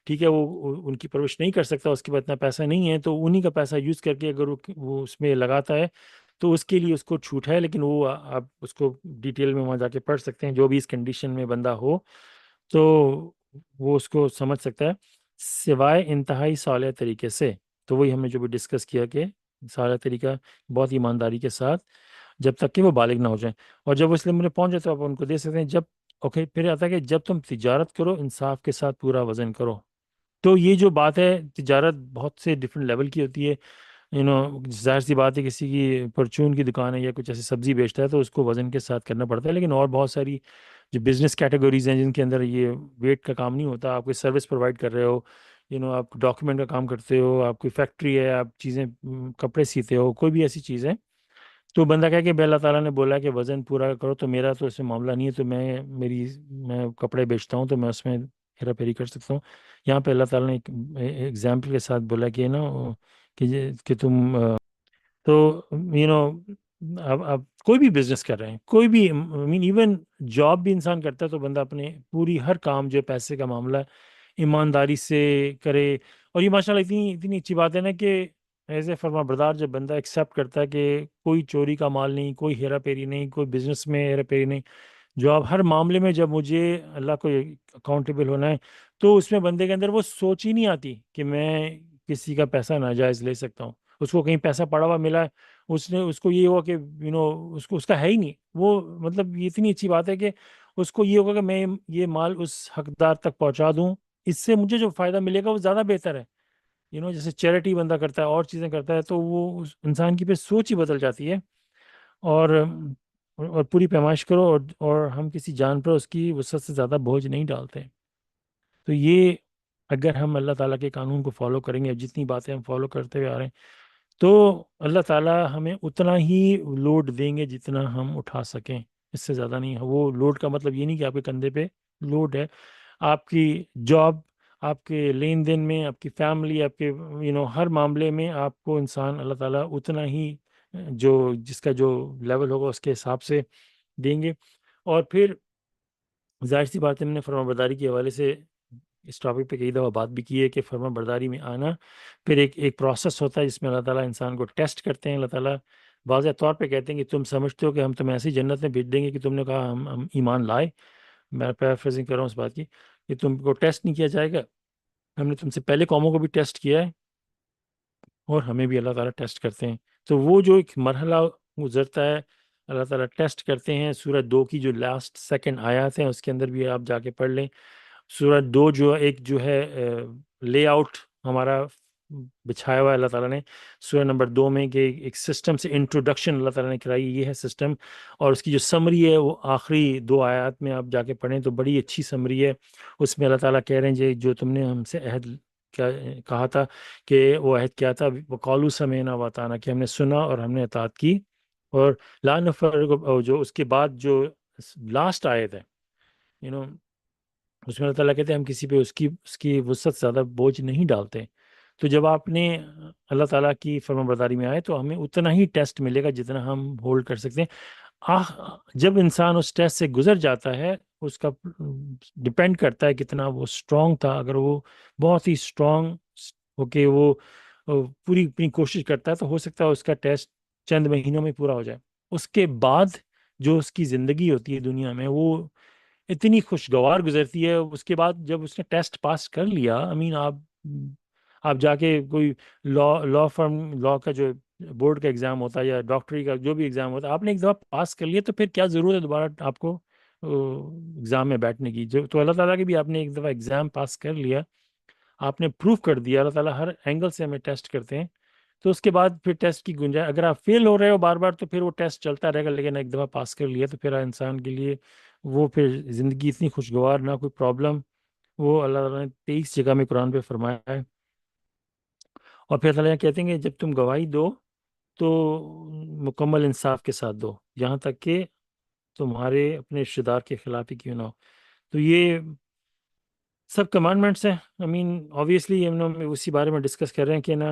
Speaker 1: ٹھیک ہے وہ ان کی پرورش نہیں کر سکتا, اس کے پاس اتنا پیسہ نہیں ہے, تو انہی کا پیسہ یوز کر کے اگر وہ اس میں لگاتا ہے تو اس کے لیے اس کو چھوٹ ہے, لیکن وہ آپ اس کو ڈیٹیل میں وہاں جا کے پڑھ سکتے ہیں. جو بھی اس کنڈیشن میں بندہ ہو تو وہ اس کو سمجھ سکتا ہے, سوائے انتہائی صالح طریقے سے. تو وہی ہم نے جو بھی ڈسکس کیا کہ صالح طریقہ بہت ایمانداری کے ساتھ, جب تک کہ وہ بالغ نہ ہو جائیں. اور جب وہ اس لیے پہنچ جائے تو آپ ان کو دے سکتے ہیں. جب اوکے پھر آتا ہے کہ جب تم تجارت کرو انصاف کے ساتھ پورا وزن کرو. تو یہ جو بات ہے, تجارت بہت سے ڈفرینٹ لیول کی ہوتی ہے. ظاہر سی بات ہے کسی کی پرچون کی دکان ہے یا کچھ ایسی سبزی بیچتا ہے تو اس کو وزن کے ساتھ کرنا پڑتا ہے, لیکن اور بہت ساری جو بزنس کیٹیگریز ہیں جن کے اندر یہ ویٹ کا کام نہیں ہوتا. آپ کوئی سروس پرووائڈ کر رہے ہو, آپ ڈاکیومنٹ کا کام کرتے ہو, آپ کوئی فیکٹری ہے, آپ چیزیں کپڑے سیتے ہو, کوئی بھی ایسی چیز ہے, تو بندہ کہہ کہ اللہ تعالیٰ نے بولا کہ وزن پورا کرو, تو میرا تو اس میں معاملہ نہیں ہے, تو میں کپڑے بیچتا ہوں تو میں اس میں ہیرا پھیری کر سکتا ہوں. یہاں پہ اللہ تعالیٰ نے ایک ایگزامپل کے ساتھ بولا کہ کہ تم تو اب کوئی بھی بزنس کر رہے ہیں, کوئی بھی ایون جاب بھی انسان کرتا ہے, تو بندہ اپنے پوری ہر کام جو پیسے کا معاملہ ہے ایمانداری سے کرے. اور یہ ماشاء اللہ اتنی اچھی بات ہے نا کہ ایز اے فرما بردار جب بندہ ایکسیپٹ کرتا ہے کہ کوئی چوری کا مال نہیں, کوئی ہیرا پھیری نہیں, کوئی بزنس میں ہیرا پھیری نہیں, جو اب ہر معاملے میں جب مجھے اللہ کو اکاؤنٹیبل ہونا ہے تو اس میں بندے کے اندر وہ سوچ ہی نہیں آتی کہ میں کسی کا پیسہ ناجائز لے سکتا ہوں. اس کو کہیں پیسہ پڑا ہوا ملا ہے, اس کو یہ ہوا کہ اس کا ہے ہی نہیں وہ, مطلب یہ اتنی اچھی بات ہے کہ اس کو یہ ہوگا کہ میں یہ مال اس حقدار تک پہنچا دوں, اس سے مجھے جو فائدہ ملے گا وہ زیادہ بہتر ہے. جیسے چیریٹی بندہ کرتا ہے اور چیزیں کرتا ہے تو وہ اس انسان کی پھر سوچ ہی بدل جاتی ہے. اور پوری پیمائش کرو, اور ہم کسی جان پر اس کی وسعت سے زیادہ بوجھ نہیں ڈالتے. تو یہ اگر ہم اللہ تعالیٰ کے قانون کو فالو کریں گے, جتنی باتیں ہم فالو کرتے ہوئے آ رہے ہیں, تو اللہ تعالیٰ ہمیں اتنا ہی لوڈ دیں گے جتنا ہم اٹھا سکیں, اس سے زیادہ نہیں. وہ لوڈ کا مطلب یہ نہیں کہ آپ کے کندھے پہ لوڈ ہے. آپ کی جاب, آپ کے لین دین میں, آپ کی فیملی, آپ کے ہر معاملے میں آپ کو انسان اللہ تعالیٰ اتنا ہی جس کا جو لیول ہوگا اس کے حساب سے دیں گے. اور پھر ظاہر سی بات ہے, ہم نے فرما برداری کے حوالے سے اس ٹاپک پہ کئی دفعہ بات بھی کی ہے کہ فرما برداری میں آنا پھر ایک پروسیس ہوتا ہے جس میں اللہ تعالیٰ انسان کو ٹیسٹ کرتے ہیں. اللہ تعالیٰ واضح طور پہ کہتے ہیں کہ تم سمجھتے ہو کہ ہم تمہیں ایسی جنت میں بھیج دیں گے کہ تم نے کہا ہم ایمان لائے. میں پیرافریزنگ کر رہا ہوں اس بات کی کہ تم کو ٹیسٹ نہیں کیا جائے گا. ہم نے تم سے پہلے قوموں کو بھی ٹیسٹ کیا ہے اور ہمیں بھی اللہ تعالیٰ ٹیسٹ کرتے ہیں. تو وہ جو ایک مرحلہ گزرتا ہے, اللہ تعالیٰ ٹیسٹ کرتے ہیں. سورہ 2 کی جو لاسٹ سیکنڈ آیات ہیں اس کے اندر بھی آپ جا کے پڑھ لیں. سورہ 2 جو ہے لے آؤٹ ہمارا بچھایا ہوا ہے اللہ تعالیٰ نے سورہ نمبر 2 میں, کہ ایک سسٹم سے انٹروڈکشن اللہ تعالیٰ نے کرائی, یہ ہے سسٹم. اور اس کی جو سمری ہے وہ آخری 2 آیات میں آپ جا کے پڑھیں تو بڑی اچھی سمری ہے. اس میں اللہ تعالیٰ کہہ رہے ہیں جو تم نے ہم سے عہد کہا تھا, کہ وہ عہد کیا تھا, وہ قالوا سمعنا واطعنا, کہ ہم نے سنا اور ہم نے اطاعت کی. اور لا نفرق, جو اس کے بعد جو لاسٹ آیت ہے اس میں اللہ تعالیٰ کہتے ہیں ہم کسی پہ اس کی وسعت زیادہ بوجھ نہیں ڈالتے. تو جب آپ نے اللہ تعالیٰ کی فرما برداری میں آئے تو ہمیں اتنا ہی ٹیسٹ ملے گا جتنا ہم ہولڈ کر سکتے ہیں. جب انسان اس ٹیسٹ سے گزر جاتا ہے, اس کا ڈپینڈ کرتا ہے کتنا وہ اسٹرانگ تھا. اگر وہ بہت ہی اسٹرانگ ہو کے وہ پوری اپنی کوشش کرتا ہے تو ہو سکتا ہے اس کا ٹیسٹ چند مہینوں میں پورا ہو جائے. اس کے بعد جو اس کی زندگی ہوتی ہے دنیا میں وہ اتنی خوشگوار گزرتی ہے. اس کے بعد جب اس نے ٹیسٹ پاس کر لیا, آپ جا کے کوئی لا فرم, لا کا جو بورڈ کا ایگزام ہوتا ہے یا ڈاکٹری کا جو بھی ایگزام ہوتا ہے, آپ نے ایک دفعہ پاس کر لیا تو پھر کیا ضرورت ہے دوبارہ آپ کو ایگزام میں بیٹھنے کی. تو اللہ تعالیٰ کی بھی آپ نے ایک دفعہ ایگزام پاس کر لیا, آپ نے پروف کر دیا. اللہ تعالیٰ ہر اینگل سے ہمیں ٹیسٹ کرتے ہیں. تو اس کے بعد پھر ٹیسٹ کی گنجائش, اگر آپ فیل ہو رہے ہو بار بار تو پھر وہ ٹیسٹ چلتا رہے گا, لیکن ایک دفعہ پاس کر لیا تو پھر انسان کے لیے وہ پھر زندگی اتنی خوشگوار, نہ کوئی پرابلم. وہ اللہ تعالیٰ نے 23 جگہ میں قرآن پہ فرمایا ہے. اور پھر اللہ کہتے ہیں کہ جب تم گواہی دو تو مکمل انصاف کے ساتھ دو, یہاں تک کہ تمہارے اپنے رشتے دار کے خلاف ہی کیوں نہ ہو. تو یہ سب کمانڈمنٹس ہیں. آبویسلی ہم اسی بارے میں ڈسکس کر رہے ہیں کہ نا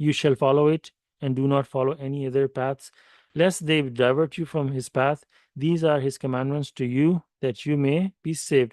Speaker 1: you shall follow it and do not follow any other paths lest they divert you from his path, these are his commandments to you that you may be saved।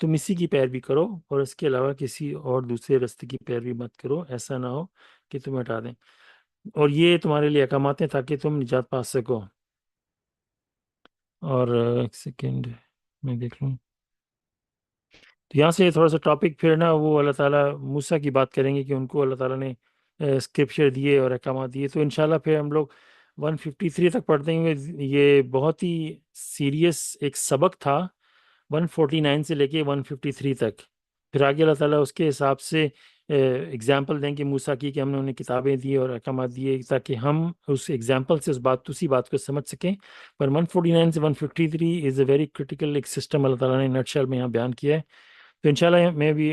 Speaker 1: تم اسی کی پیروی کرو اور اس کے علاوہ کسی اور دوسرے راستے کی پیروی مت کرو، ایسا نہ ہو کہ تمہیں ہٹا دیں، اور یہ تمہارے لیے احکامات ہیں تاکہ تم نجات پا سکو۔ اور ایک سیکنڈ میں دیکھ لوں، تو یہاں سے تھوڑا سا ٹاپک پھر نا وہ اللہ تعالیٰ موسیٰ کی بات کریں گے کہ ان کو اللہ تعالیٰ نے اسکرپچر دیے اور احکامات دیے، تو انشاءاللہ پھر ہم لوگ 153 تک پڑھتے ہیں۔ یہ بہت ہی سیریس ایک سبق تھا 149 سے لے کے 153 تک، پھر آگے اللہ تعالیٰ اس کے حساب سے اگزامپل دیں کہ موسیٰ کی کہ ہم نے انہیں کتابیں دی اور احکامات دیے تاکہ ہم اس ایگزامپل سے اسی بات کو سمجھ سکیں۔ پر 149 سے 153 از اے ویری کرٹیکل ایک سسٹم اللہ تعالیٰ نے نٹ شیل میں یہاں بیان کیا ہے، تو انشاءاللہ میں بھی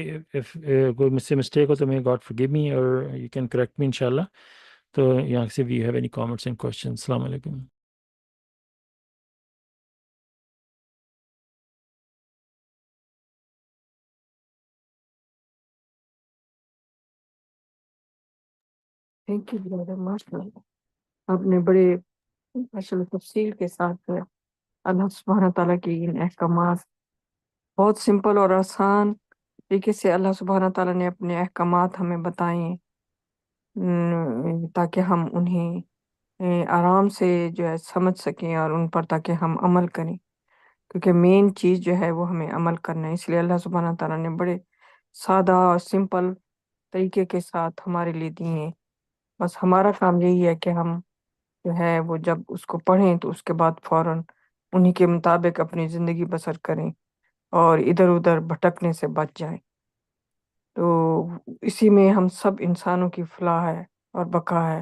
Speaker 1: کوئی مجھ سے مسٹیک ہو تو میں گاڈ forgive me اور یو کین کریکٹ می انشاءاللہ۔ تو یہاں سے we have any comments and question? السلام علیکم۔
Speaker 2: تھینک یو برادر، ماشاء اللہ آپ نے بڑے ماشاء اللہ تفصیل کے ساتھ اللہ سبحانہ تعالیٰ کی ان احکامات بہت سمپل اور آسان طریقے سے اللہ سبحانہ تعالیٰ نے اپنے احکامات ہمیں بتائیں، تاکہ ہم انہیں آرام سے جو ہے سمجھ سکیں اور ان پر تاکہ ہم عمل کریں، کیونکہ مین چیز جو ہے وہ ہمیں عمل کرنا ہے۔ اس لیے اللہ سبحانہ تعالیٰ نے بڑے سادہ اور سمپل طریقے کے ساتھ ہمارے لیے دیے ہیں۔ بس ہمارا کام یہی ہے کہ ہم جو ہے وہ جب اس کو پڑھیں تو اس کے بعد فوراً انہی کے مطابق اپنی زندگی بسر کریں اور ادھر ادھر بھٹکنے سے بچ جائیں۔ تو اسی میں ہم سب انسانوں کی فلاح ہے اور بقا ہے،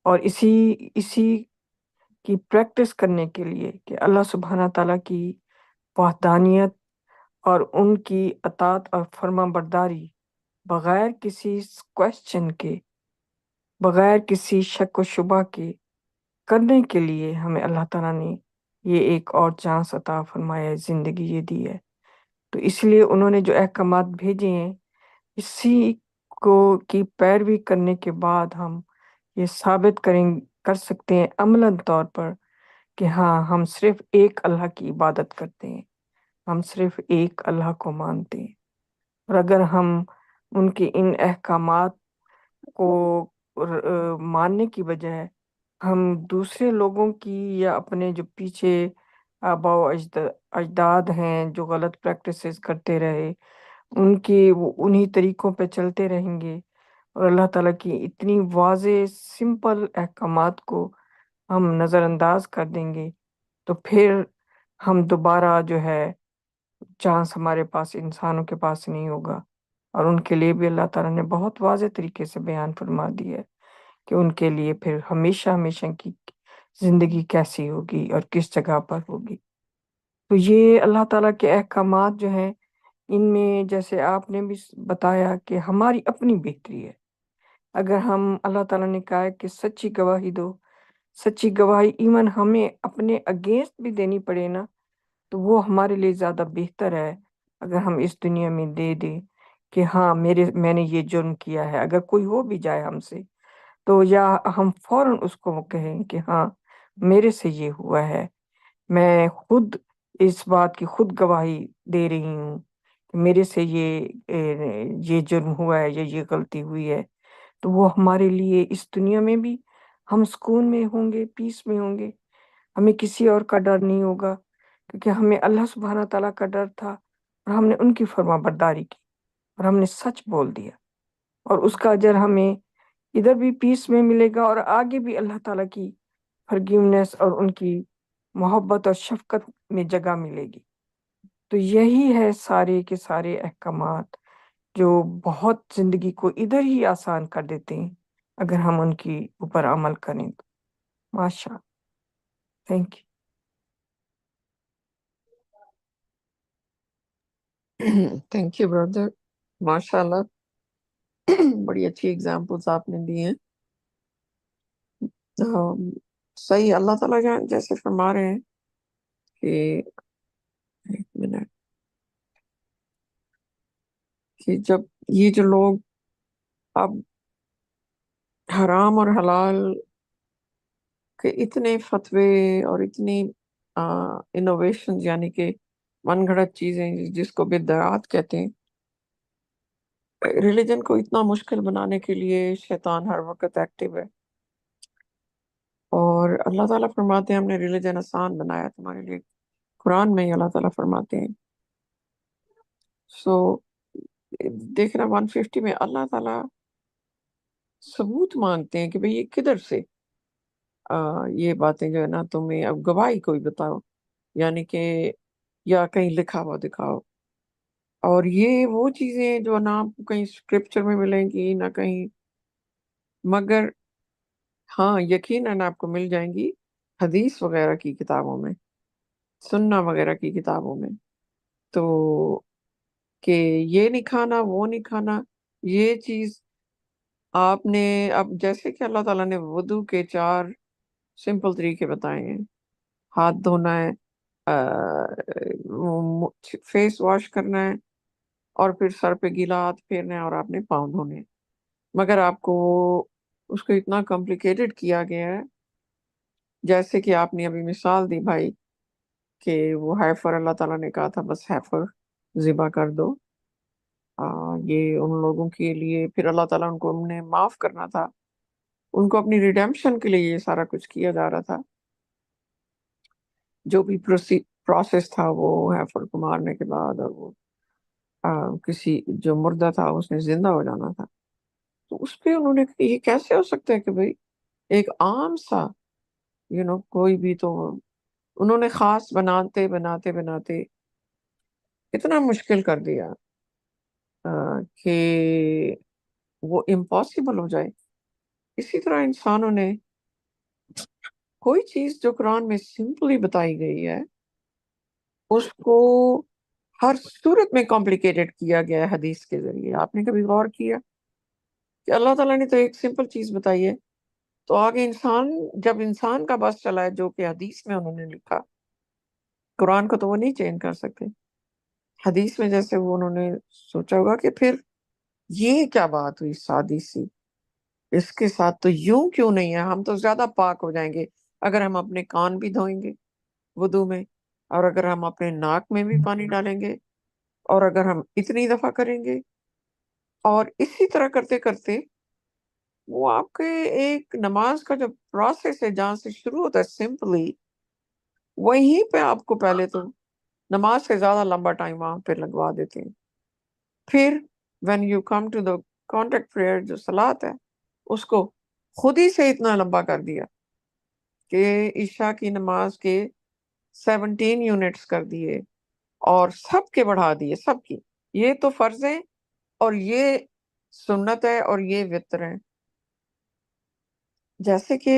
Speaker 2: اور اسی کی پریکٹس کرنے کے لیے کہ اللہ سبحانہ تعالیٰ کی وحدانیت اور ان کی اطاعت اور فرما برداری بغیر کسی کوشچن کے، بغیر کسی شک و شبہ کے کرنے کے لیے ہمیں اللہ تعالیٰ نے یہ ایک اور چانس عطا فرمایا ہے، زندگی یہ دی ہے۔ تو اس لیے انہوں نے جو احکامات بھیجے ہیں، اسی کو کی پیروی کرنے کے بعد ہم یہ ثابت کر سکتے ہیں عملاً طور پر کہ ہاں ہم صرف ایک اللہ کی عبادت کرتے ہیں، ہم صرف ایک اللہ کو مانتے ہیں۔ اور اگر ہم ان کے ان احکامات کو ماننے کی بجائے ہم دوسرے لوگوں کی یا اپنے جو پیچھے آبا و اجداد ہیں جو غلط پریکٹسز کرتے رہے ان کی انہی طریقوں پہ چلتے رہیں گے، اور اللہ تعالیٰ کی اتنی واضح سمپل احکامات کو ہم نظر انداز کر دیں گے، تو پھر ہم دوبارہ جو ہے چانس ہمارے پاس انسانوں کے پاس نہیں ہوگا۔ اور ان کے لیے بھی اللہ تعالیٰ نے بہت واضح طریقے سے بیان فرما دیا ہے کہ ان کے لیے پھر ہمیشہ ہمیشہ کی زندگی کیسی ہوگی اور کس جگہ پر ہوگی۔ تو یہ اللہ تعالیٰ کے احکامات جو ہیں، ان میں جیسے آپ نے بھی بتایا کہ ہماری اپنی بہتری ہے۔ اگر ہم اللہ تعالیٰ نے کہا ہے کہ سچی گواہی دو، سچی گواہی ایون ہمیں اپنے اگینسٹ بھی دینی پڑے نا، تو وہ ہمارے لیے زیادہ بہتر ہے اگر ہم اس دنیا میں دے دیں کہ ہاں میں نے یہ جرم کیا ہے۔ اگر کوئی ہو بھی جائے ہم سے تو یا ہم فوراً اس کو کہیں کہ ہاں میرے سے یہ ہوا ہے، میں خود اس بات کی خود گواہی دے رہی ہوں کہ میرے سے یہ جرم ہوا ہے یا یہ غلطی ہوئی ہے، تو وہ ہمارے لیے اس دنیا میں بھی ہم سکون میں ہوں گے، پیس میں ہوں گے، ہمیں کسی اور کا ڈر نہیں ہوگا، کیونکہ ہمیں اللہ سبحانہ تعالیٰ کا ڈر تھا اور ہم نے ان کی فرما برداری کی اور ہم نے سچ بول دیا، اور اس کا اجر ہمیں ادھر بھی پیس میں ملے گا اور آگے بھی اللہ تعالیٰ کی فرگیونیس اور ان کی محبت اور شفقت میں جگہ ملے گی۔ تو یہی ہے سارے کے سارے احکامات جو بہت زندگی کو ادھر ہی آسان کر دیتے ہیں اگر ہم ان کی اوپر عمل کریں تو۔ ماشاء اللہ، thank
Speaker 3: you. Thank you brother, ماشاء اللہ بڑی اچھی ایگزامپلس آپ نے دی ہیں۔ صحیح، اللہ تعالیٰ جیسے فرما رہے ہیں کہ ایک منٹ، کہ جب یہ جو لوگ اب حرام اور حلال کے اتنے فتوے اور اتنی انوویشن، یعنی کہ من گھڑت چیزیں جس کو بدعات کہتے ہیں. ریلیجن کو اتنا مشکل بنانے کے لیے شیطان ہر وقت ایکٹیو ہے. اور اللہ تعالیٰ فرماتے ہیں ہم نے ریلیجن آسان بنایا تمہارے لیے. قرآن میں ہی اللہ تعالیٰ فرماتے ہیں. سو دیکھنا 150 میں اللہ تعالیٰ ثبوت مانگتے ہیں کہ بھئی یہ کدھر سے یہ باتیں جو ہے نا تمہیں اب گواہی کوئی بتاؤ، یعنی کہ یا کہیں لکھا ہوا دکھاؤ. اور یہ وہ چیزیں جو نہ آپ کو کہیں اسکرپچر میں ملیں گی نہ کہیں، مگر ہاں یقیناً آپ کو مل جائیں گی حدیث وغیرہ کی کتابوں میں، سننا وغیرہ کی کتابوں میں. تو کہ یہ نہیں کھانا وہ نہیں کھانا، یہ چیز آپ نے اب جیسے کہ اللہ تعالیٰ نے وضو کے 4 سمپل طریقے بتائے ہیں. ہاتھ دھونا ہے، فیس واش کرنا ہے، اور پھر سر پہ گیلا ہاتھ پھیرنا ہے، اور آپ نے پاؤں دھونے ہیں. مگر آپ کو اس کو اتنا کمپلیکیٹڈ کیا گیا ہے. جیسے کہ آپ نے ابھی مثال دی بھائی کہ وہ ہیفر اللہ تعالیٰ نے کہا تھا بس ہیفر ذبح کر دو. یہ ان لوگوں کے لیے پھر اللہ تعالیٰ ان کو انہیں معاف کرنا تھا، ان کو اپنی ریڈیمپشن کے لیے یہ سارا کچھ کیا جا رہا تھا. جو بھی پروسیس تھا وہ ہیفر کو مارنے کے بعد، اور وہ کسی جو مردہ تھا اس نے زندہ ہو جانا تھا. تو اس پہ انہوں نے کہا یہ کیسے ہو سکتا ہے کہ بھئی ایک عام سا کوئی بھی، تو انہوں نے خاص بناتے بناتے بناتے اتنا مشکل کر دیا کہ وہ امپاسبل ہو جائے. اسی طرح انسانوں نے کوئی چیز جو قرآن میں سمپلی بتائی گئی ہے اس کو ہر صورت میں کمپلیکیٹڈ کیا گیا ہے حدیث کے ذریعے. آپ نے کبھی غور کیا کہ اللہ تعالیٰ نے تو ایک سمپل چیز بتائی ہے، تو آگے جب انسان کا بس چلا ہے جو کہ حدیث میں انہوں نے لکھا، قرآن کو تو وہ نہیں چینج کر سکتے. حدیث میں جیسے وہ انہوں نے سوچا ہوگا کہ پھر یہ کیا بات ہوئی سادی سی، اس کے ساتھ تو یوں کیوں نہیں ہے، ہم تو زیادہ پاک ہو جائیں گے اگر ہم اپنے کان بھی دھوئیں گے وضو میں، اور اگر ہم اپنے ناک میں بھی پانی ڈالیں گے، اور اگر ہم اتنی دفعہ کریں گے. اور اسی طرح کرتے کرتے وہ آپ کے ایک نماز کا جو پروسیس ہے جہاں سے شروع ہوتا ہے سمپلی، وہیں پہ آپ کو پہلے تو نماز سے زیادہ لمبا ٹائم وہاں پہ لگوا دیتے ہیں. پھر when you come to the contact prayer جو صلاۃ ہے اس کو خود ہی سے اتنا لمبا کر دیا کہ عشاء کی نماز کے 17 یونٹس کر دیے، اور سب کے بڑھا دیے، سب کی. یہ تو فرض ہے اور یہ سنت ہے اور یہ وطر ہے. جیسے کہ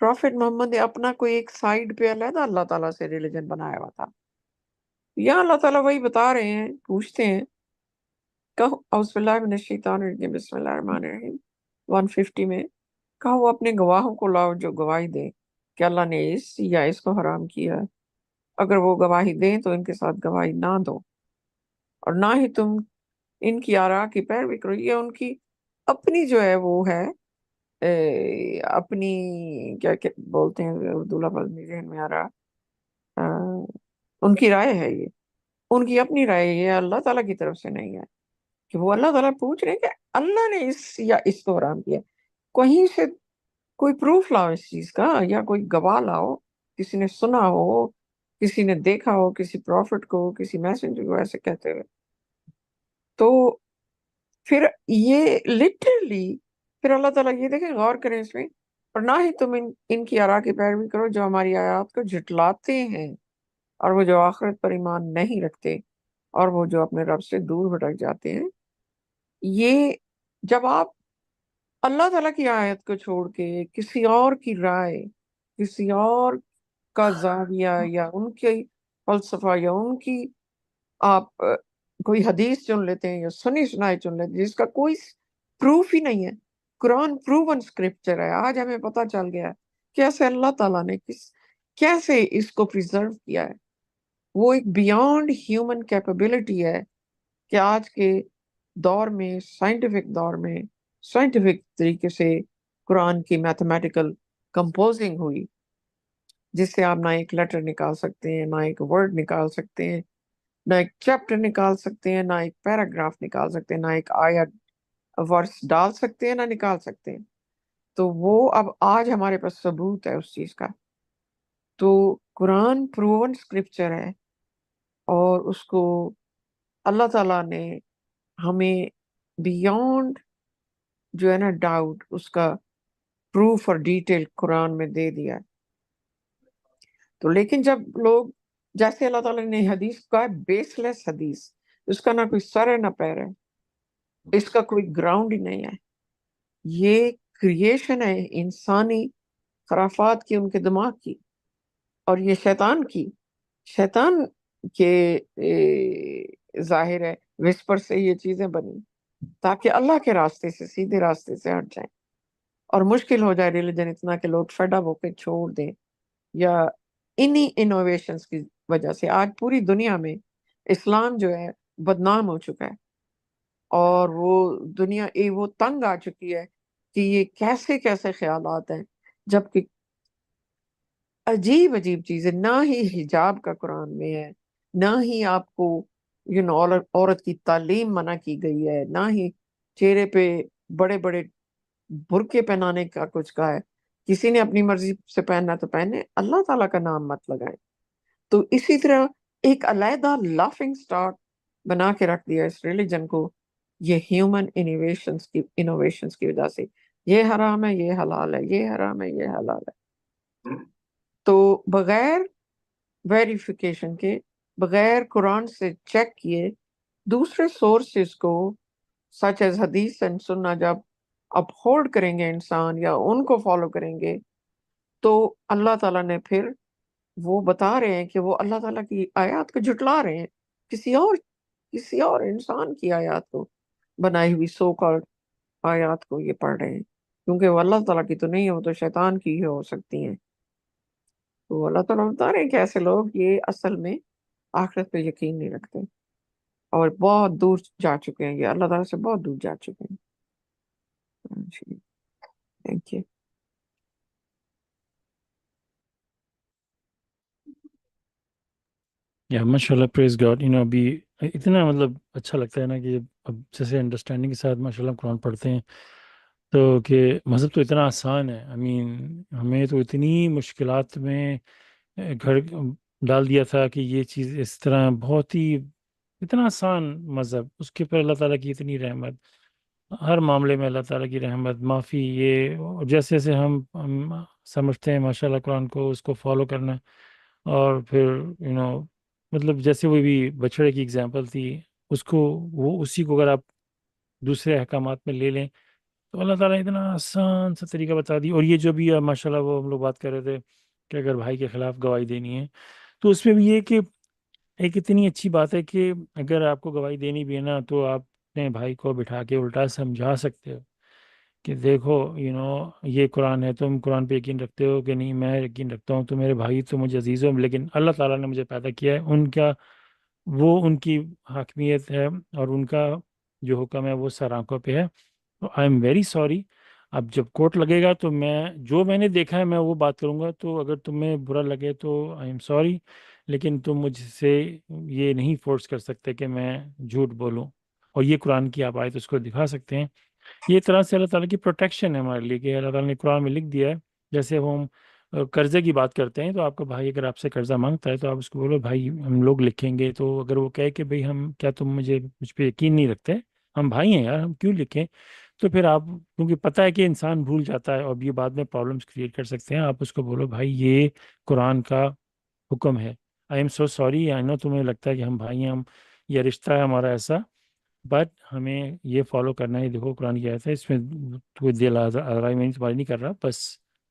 Speaker 3: پروفٹ محمد نے اپنا کوئی ایک سائیڈ پہ علیحدہ اللہ تعالیٰ سے ریلیجن بنایا ہوا تھا. یہاں اللہ تعالیٰ وہی بتا رہے ہیں، پوچھتے ہیں کہو اعوذ باللہ من الشیطان الرجیم بسم اللہ الرحمن الرحیم 150 میں، کہو اپنے گواہوں کو لاؤ جو گواہی دیں کہ اللہ نے اس یا اس کو حرام کیا. اگر وہ گواہی دیں تو ان کے ساتھ گواہی نہ دو، اور نہ ہی تم ان کی آراء کی پیروی کرو. یہ ان کی اپنی جو ہے وہ ہے اپنی کیا بولتے ہیں اردو لفظ میں ذہن میں آ رہا، ان کی رائے ہے، یہ ان کی اپنی رائے، یہ اللہ تعالیٰ کی طرف سے نہیں ہے. کہ وہ اللہ تعالیٰ پوچھ رہے ہیں کہ اللہ نے اس یا اس کو حرام کیا، کہیں سے کوئی پروف لاؤ اس چیز کا، یا کوئی گواہ لاؤ، کسی نے سنا ہو، کسی نے دیکھا ہو، کسی پروفٹ کو، کسی میسنجر کو ایسے کہتے ہوئے. تو پھر یہ لٹرلی پھر اللہ تعالیٰ یہ دیکھیں، غور کریں اس میں، اور نہ ہی تم ان کی آراء کی پیروی کرو جو ہماری آیات کو جھٹلاتے ہیں، اور وہ جو آخرت پر ایمان نہیں رکھتے، اور وہ جو اپنے رب سے دور بھٹک جاتے ہیں. یہ جب آپ اللہ تعالیٰ کی آیت کو چھوڑ کے کسی اور کی رائے، کسی اور کا زاویہ، یا ان کی فلسفہ، یا ان کی آپ کوئی حدیث چن لیتے ہیں یا سنی سنائی چن لیتے ہیں جس کا کوئی پروف ہی نہیں ہے. قرآن پروون اسکرپچر ہے. آج ہمیں پتہ چل گیا ہے کیسے اللہ تعالیٰ نے کیسے اس کو پریزرو کیا ہے. وہ ایک بیانڈ ہیومن کیپیبلٹی ہے کہ آج کے دور میں، سائنٹیفک دور میں، سائنٹیفک طریقے سے قرآن کی میتھمیٹیکل کمپوزنگ ہوئی، جس سے آپ نہ ایک لیٹر نکال سکتے ہیں، نہ ایک ورڈ نکال سکتے ہیں، نہ ایک چیپٹر نکال سکتے ہیں، نہ ایک پیراگراف نکال سکتے ہیں، نہ ایک آیت ورس ڈال سکتے ہیں، نہ نکال سکتے ہیں. تو وہ اب آج ہمارے پاس ثبوت ہے اس چیز کا. تو قرآن پروون اسکرپچر ہے، اور اس کو اللہ تعالیٰ نے ہمیں بیونڈ جو ہے نا ڈاؤٹ اس کا پروف اور ڈیٹیل قرآن میں دے دیا. تو لیکن جب لوگ، جیسے اللہ تعالیٰ نے حدیث کا بیس لیس حدیث، اس کا نہ کوئی سر ہے نہ پیر ہے، اس کا کوئی گراؤنڈ ہی نہیں ہے، یہ کریشن ہے انسانی خرافات کی، ان کے دماغ کی، اور یہ شیطان کے ظاہر ہے وسپر سے یہ چیزیں بنی تاکہ اللہ کے راستے سے، سیدھے راستے سے ہٹ جائیں، اور مشکل ہو جائے ریلیجن اتنا کہ لوگ فیڈ اپ ہو کے چھوڑ دیں. یا انہی انوویشنز کی وجہ سے آج پوری دنیا میں اسلام جو ہے بدنام ہو چکا ہے، اور وہ دنیا وہ تنگ آ چکی ہے کہ یہ کیسے کیسے خیالات ہیں، جبکہ عجیب عجیب چیزیں، نہ ہی حجاب کا قرآن میں ہے، نہ ہی آپ کو عورت کی تعلیم منع کی گئی ہے، نہ ہی چہرے پہ بڑے بڑے برقعے پہنانے کا کچھ کہا ہے. کسی نے اپنی مرضی سے پہننا تو پہنے، اللہ تعالیٰ کا نام مت لگائیں. تو اسی طرح ایک علیحدہ لافنگ سٹاک بنا کے رکھ دیا اس ریلیجن کو، یہ ہیومن انوویشنز کی وجہ سے. یہ حرام ہے، یہ حلال ہے، یہ حرام ہے، یہ حلال ہے. تو بغیر ویریفیکیشن کے، بغیر قرآن سے چیک کیے، دوسرے سورسز کو سچ ایز حدیث اینڈ سننا جب اپہولڈ کریں گے انسان، یا ان کو فالو کریں گے، تو اللہ تعالیٰ نے پھر وہ بتا رہے ہیں کہ وہ اللہ تعالیٰ کی آیات کو جھٹلا رہے ہیں، کسی اور انسان کی آیات کو، بنائی ہوئی سو کالڈ آیات کو یہ پڑھ رہے ہیں، کیونکہ وہ اللہ تعالیٰ کی تو نہیں ہو تو شیطان کی ہی ہو سکتی ہیں. تو اللہ تعالیٰ بتا رہے ہیں کہ ایسے لوگ یہ اصل میں آخرت پہ یقین نہیں رکھتے، اور بہت دور جا چکے ہیں، یہ اللہ تعالیٰ سے بہت دور جا چکے ہیں. Thank you.
Speaker 1: یا ماشاء اللہ، پریز گاڈ. ابھی اتنا مطلب اچھا لگتا ہے نا کہ اب جیسے انڈرسٹینڈنگ کے ساتھ ماشاء اللہ قرآن پڑھتے ہیں، تو کہ مذہب تو اتنا آسان ہے. ہمیں تو اتنی مشکلات میں گھر ڈال دیا تھا کہ یہ چیز اس طرح بہت ہی اتنا آسان مذہب، اس کے اوپر اللہ تعالیٰ کی اتنی رحمت، ہر معاملے میں اللہ تعالیٰ کی رحمت معافی. یہ جیسے جیسے ہم سمجھتے ہیں ماشاء اللہ قرآن کو، اس کو فالو کرنا، اور پھر مطلب جیسے وہ بھی بچڑے کی اگزامپل تھی، اس کو اسی کو اگر آپ دوسرے احکامات میں لے لیں تو اللہ تعالیٰ نے اتنا آسان سا طریقہ بتا دی. اور یہ جو بھی ماشاء اللہ وہ ہم لوگ بات کر رہے تھے کہ اگر بھائی کے خلاف گواہی دینی ہے، تو اس میں بھی یہ کہ ایک اتنی اچھی بات ہے کہ اگر آپ کو گواہی دینی بھی ہے نا، تو آپ اپنے بھائی کو بٹھا کے الٹا سمجھا سکتے ہو کہ دیکھو یہ قرآن ہے، تم قرآن پہ یقین رکھتے ہو کہ نہیں؟ میں یقین رکھتا ہوں، تو میرے بھائی تو مجھے عزیز ہو، لیکن اللہ تعالیٰ نے مجھے پیدا کیا ہے، ان کی حاکمیت ہے، اور ان کا جو حکم ہے وہ سر آنکھوں پہ ہے. تو آئی ایم ویری سوری. اب جب کورٹ لگے گا تو میں نے دیکھا ہے میں وہ بات کروں گا. تو اگر تمہیں برا لگے تو آئی ایم سوری، لیکن تم مجھ سے یہ نہیں فورس کر سکتے کہ میں جھوٹ بولوں. اور یہ قرآن کی آپ آیت اس کو دکھا سکتے ہیں. یہ طرح سے اللہ تعالیٰ کی پروٹیکشن ہے ہمارے لیے، کہ اللہ تعالیٰ نے قرآن میں لکھ دیا ہے. جیسے ہم قرضے کی بات کرتے ہیں، تو آپ کا بھائی اگر آپ سے قرضہ مانگتا ہے تو آپ اس کو بولو بھائی ہم لوگ لکھیں گے. تو اگر وہ کہے کہ بھائی کیا تم مجھ پہ یقین نہیں رکھتے؟ ہم بھائی ہیں یار، ہم کیوں لکھیں؟ تو پھر آپ، کیونکہ پتہ ہے کہ انسان بھول جاتا ہے اور یہ بعد میں پرابلمس کریٹ کر سکتے ہیں، آپ اس کو بولو بھائی یہ قرآن کا حکم ہے. آئی ایم سو سوری، آئی نو تمہیں لگتا ہے کہ ہم بھائی ہیں، یہ رشتہ ہے ہمارا ایسا، بٹ ہمیں یہ فالو کرنا ہے. دیکھو قرآن کی آیت ہے، اس میں کوئی دل آزائی میں تمہاری نہیں کر رہا، بس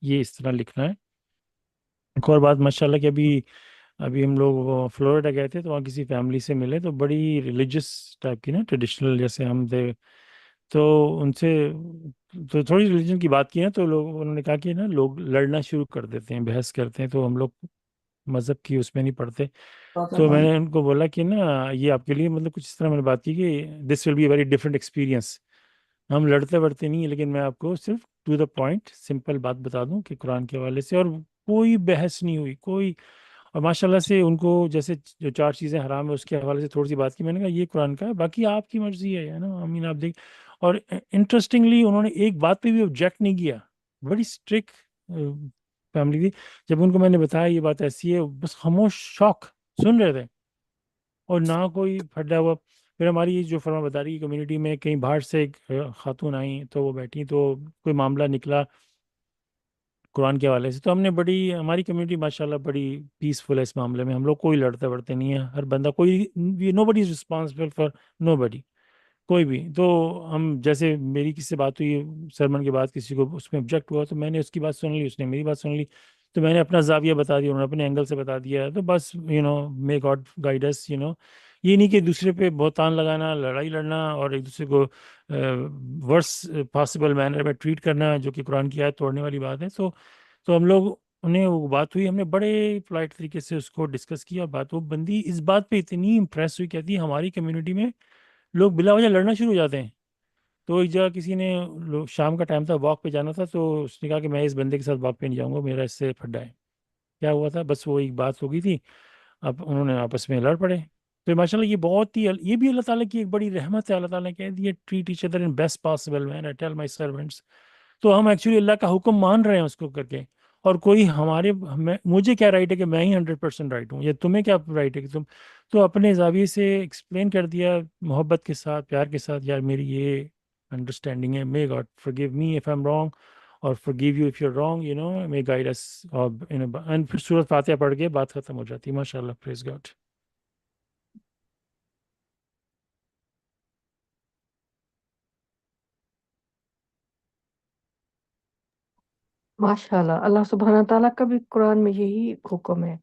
Speaker 1: یہ اس طرح لکھنا ہے. ایک اور بات ماشاء اللہ کہ ابھی ہم لوگ فلوریڈا گئے تھے، تو وہاں کسی فیملی سے ملے، تو بڑی ریلیجس ٹائپ کی نا، ٹریڈیشنل جیسے ہم تھے. تو ان سے تو تھوڑی ریلیجن کی بات کی نا، تو انہوں نے کہا کہ نا لوگ لڑنا شروع کر دیتے ہیں، بحث کرتے ہیں، تو ہم لوگ مذہب کی اس میں نہیں پڑھتے. تو میں نے ان کو بولا کہ نا یہ آپ کے لیے مطلب کچھ اس طرح میں نے بات کی کہ this will be a very different experience. ہم لڑتے وڑتے نہیں ہیں، لیکن میں آپ کو صرف ٹو دا پوائنٹ سمپل بات بتا دوں کہ قرآن کے حوالے سے. اور کوئی بحث نہیں ہوئی کوئی. اور ماشاءاللہ سے ان کو جیسے جو 4 چیزیں حرام ہے اس کے حوالے سے تھوڑی سی بات کی. میں نے کہا یہ قرآن کا ہے، باقی آپ کی مرضی ہے نا. آمین. آپ دیکھ. اور انٹرسٹنگلی انہوں نے ایک بات پہ بھی آبجیکٹ نہیں کیا. بڑی اسٹرکٹ فیملی تھی. جب ان کو میں نے بتایا یہ بات ایسی ہے، بس خاموش شوق سن رہے تھے، اور نہ کوئی پھٹا ہوا. پھر ہماری جو فرما بداری کی کمیونٹی میں کہیں باہر سے ایک خاتون آئیں تو وہ بیٹھی، تو کوئی معاملہ نکلا قرآن کے حوالے سے. تو ہم نے بڑی، ہماری کمیونٹی ماشاءاللہ بڑی پیسفل ہے اس معاملے میں. ہم لوگ کوئی لڑتے وڑتے نہیں ہیں. ہر بندہ کوئی، نو بڈی از رسپانسبل فار نو بڈی، کوئی بھی. تو ہم جیسے میری کسی سے بات ہوئی سرمن کے بعد، کسی کو اس میں آبجیکٹ ہوا تو میں نے اس کی بات سن لی، اس نے میری بات سن لی. تو میں نے اپنا زاویہ بتا دیا، انہوں نے اپنے اینگل سے بتا دیا. تو بس مے گاڈ گائیڈ اس. یہ نہیں کہ دوسرے پہ بہتان لگانا، لڑائی لڑنا، اور ایک دوسرے کو ورس پاسبل مینر میں ٹریٹ کرنا، جو کہ قرآن کی آیت توڑنے والی بات ہے. تو ہم لوگ انہیں وہ بات ہوئی، ہم نے بڑے پولائٹ طریقے سے اس کو ڈسکس کیا. بات وہ بندی اس بات پہ اتنی امپریس ہوئی، کہتی ہے ہماری کمیونٹی میں لوگ بلا وجہ لڑنا شروع ہو جاتے ہیں. تو ایک جگہ کسی نے، شام کا ٹائم تھا، واک پہ جانا تھا، تو اس نے کہا کہ میں اس بندے کے ساتھ واک پہ نہیں جاؤں گا، میرا اس سے پھڈا ہے. کیا ہوا تھا؟ بس وہ ایک بات ہو گئی تھی، اب انہوں نے آپس میں لڑ پڑے. تو ماشاءاللہ یہ بہت ہی، یہ بھی اللہ تعالیٰ کی ایک بڑی رحمت ہے. اللہ تعالیٰ نے کہہ دیا treat each other in best possible manner, I tell my servants. تو ہم ایکچولی اللہ کا حکم مان رہے ہیں اس کو کر کے. اور کوئی مجھے کیا رائٹ ہے کہ میں ہی 100% رائٹ ہوں، یا تمہیں کیا رائٹ ہے کہ تم. تو اپنے زاویے سے ایکسپلین کر دیا محبت کے ساتھ، پیار کے ساتھ، یار میری یہ انڈرسٹینڈنگ ہے. May God forgive me if I'm wrong اور forgive you if you're wrong. may guide us. and پھر سورۃ فاتحہ پڑھ کے بات ختم ہو جاتی. ماشاء اللہ. پریز گاڈ.
Speaker 2: ماشاء اللہ. اللہ سبحانہ تعالیٰ کا بھی قرآن میں یہی حکم ہے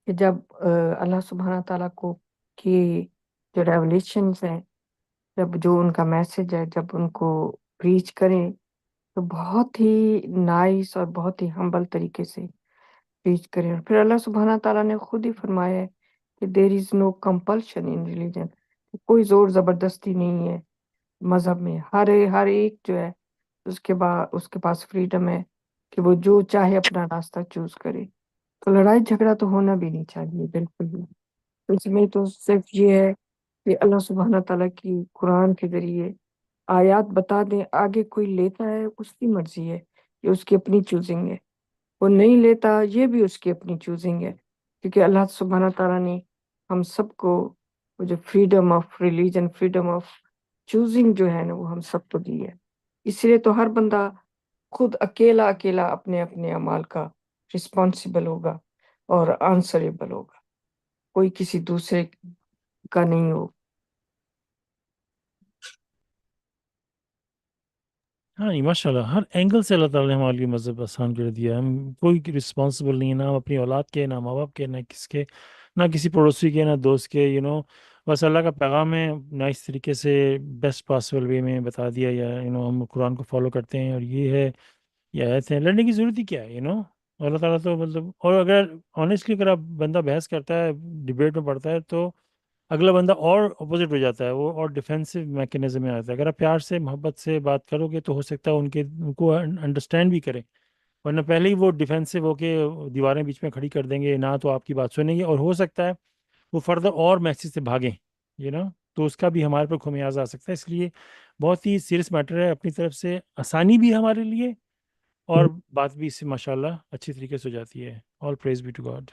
Speaker 2: کہ جب اللہ سبحانہ تعالیٰ کو کی جو ریولیشنز ہیں، جب جو ان کا میسج ہے، جب ان کو ریچ کریں تو بہت ہی نائس اور بہت ہی ہمبل طریقے سے ریچ کریں. اور پھر اللہ سبحانہ تعالیٰ نے خود ہی فرمایا ہے کہ دیر از نو کمپلشن ان ریلیجن، کوئی زور زبردستی نہیں ہے مذہب میں. ہر ایک جو ہے اس کے پاس فریڈم ہے کہ وہ جو چاہے اپنا راستہ چوز کرے. تو لڑائی جھگڑا تو ہونا بھی نہیں چاہیے بالکل بھی. اس میں تو صرف یہ ہے کہ اللہ سبحانہ تعالیٰ کی قرآن کے ذریعے آیات بتا دیں، آگے کوئی لیتا ہے اس کی مرضی ہے، یہ اس کی اپنی چوزنگ ہے. وہ نہیں لیتا، یہ بھی اس کی اپنی چوزنگ ہے. کیونکہ اللہ سبحانہ تعالیٰ نے ہم سب کو وہ جو freedom of religion, freedom of choosing جو ہے نا، وہ ہم سب کو دی ہے. اس لیے تو ہر بندہ خود اکیلا اپنے اپنے اعمال کا رسپانسبل ہوگا اور آنسریبل ہوگا، کوئی کسی دوسرے کا نہیں ہو.
Speaker 1: ہاں جی ماشاء اللہ. ہر اینگل سے اللہ تعالیٰ نے ہمارے لیے مذہب آسان کر دیا. ہم کوئی رسپانسبل نہیں ہے، نہ ہم اپنی اولاد کے، نہ ماں باپ کے، نہ کس کے، نہ کسی پڑوسی کے، نہ دوست کے. بس اللہ کا پیغام ہے، نائس طریقے سے بیسٹ پاسبل وے میں بتا دیا. یا ہم قرآن کو فالو کرتے ہیں، اور یہ ہے، یہ آیت ہے. لڑنے کی ضرورت ہی کیا ہے؟ اللہ تعالیٰ تو مطلب. اور اگر آنیسٹلی اگر آپ بندہ بحث کرتا ہے، ڈبیٹ میں پڑھتا ہے، تو اگلا بندہ اور اپوزٹ ہو جاتا ہے، وہ اور ڈیفینسو میکینزم میں آتا ہے. اگر آپ پیار سے، محبت سے بات کرو گے تو ہو سکتا ہے ان کو انڈرسٹینڈ بھی کریں. ورنہ پہلے ہی وہ ڈیفینسو ہو کے دیواریں بیچ میں کھڑی کر دیں گے، نہ تو آپ کی بات سنیں گے، اور ہو سکتا ہے وہ فردر اور میسج سے بھاگیں. تو اس کا بھی ہمارے پر خمیازہ آ سکتا ہے. اس لیے بہت ہی سیریس میٹر ہے. اپنی طرف سے آسانی بھی ہے ہمارے لیے، اور بات بھی اس سے ماشاء اللہ اچھی طریقے سے ہو جاتی ہے. آل پریز بی ٹو گاڈ.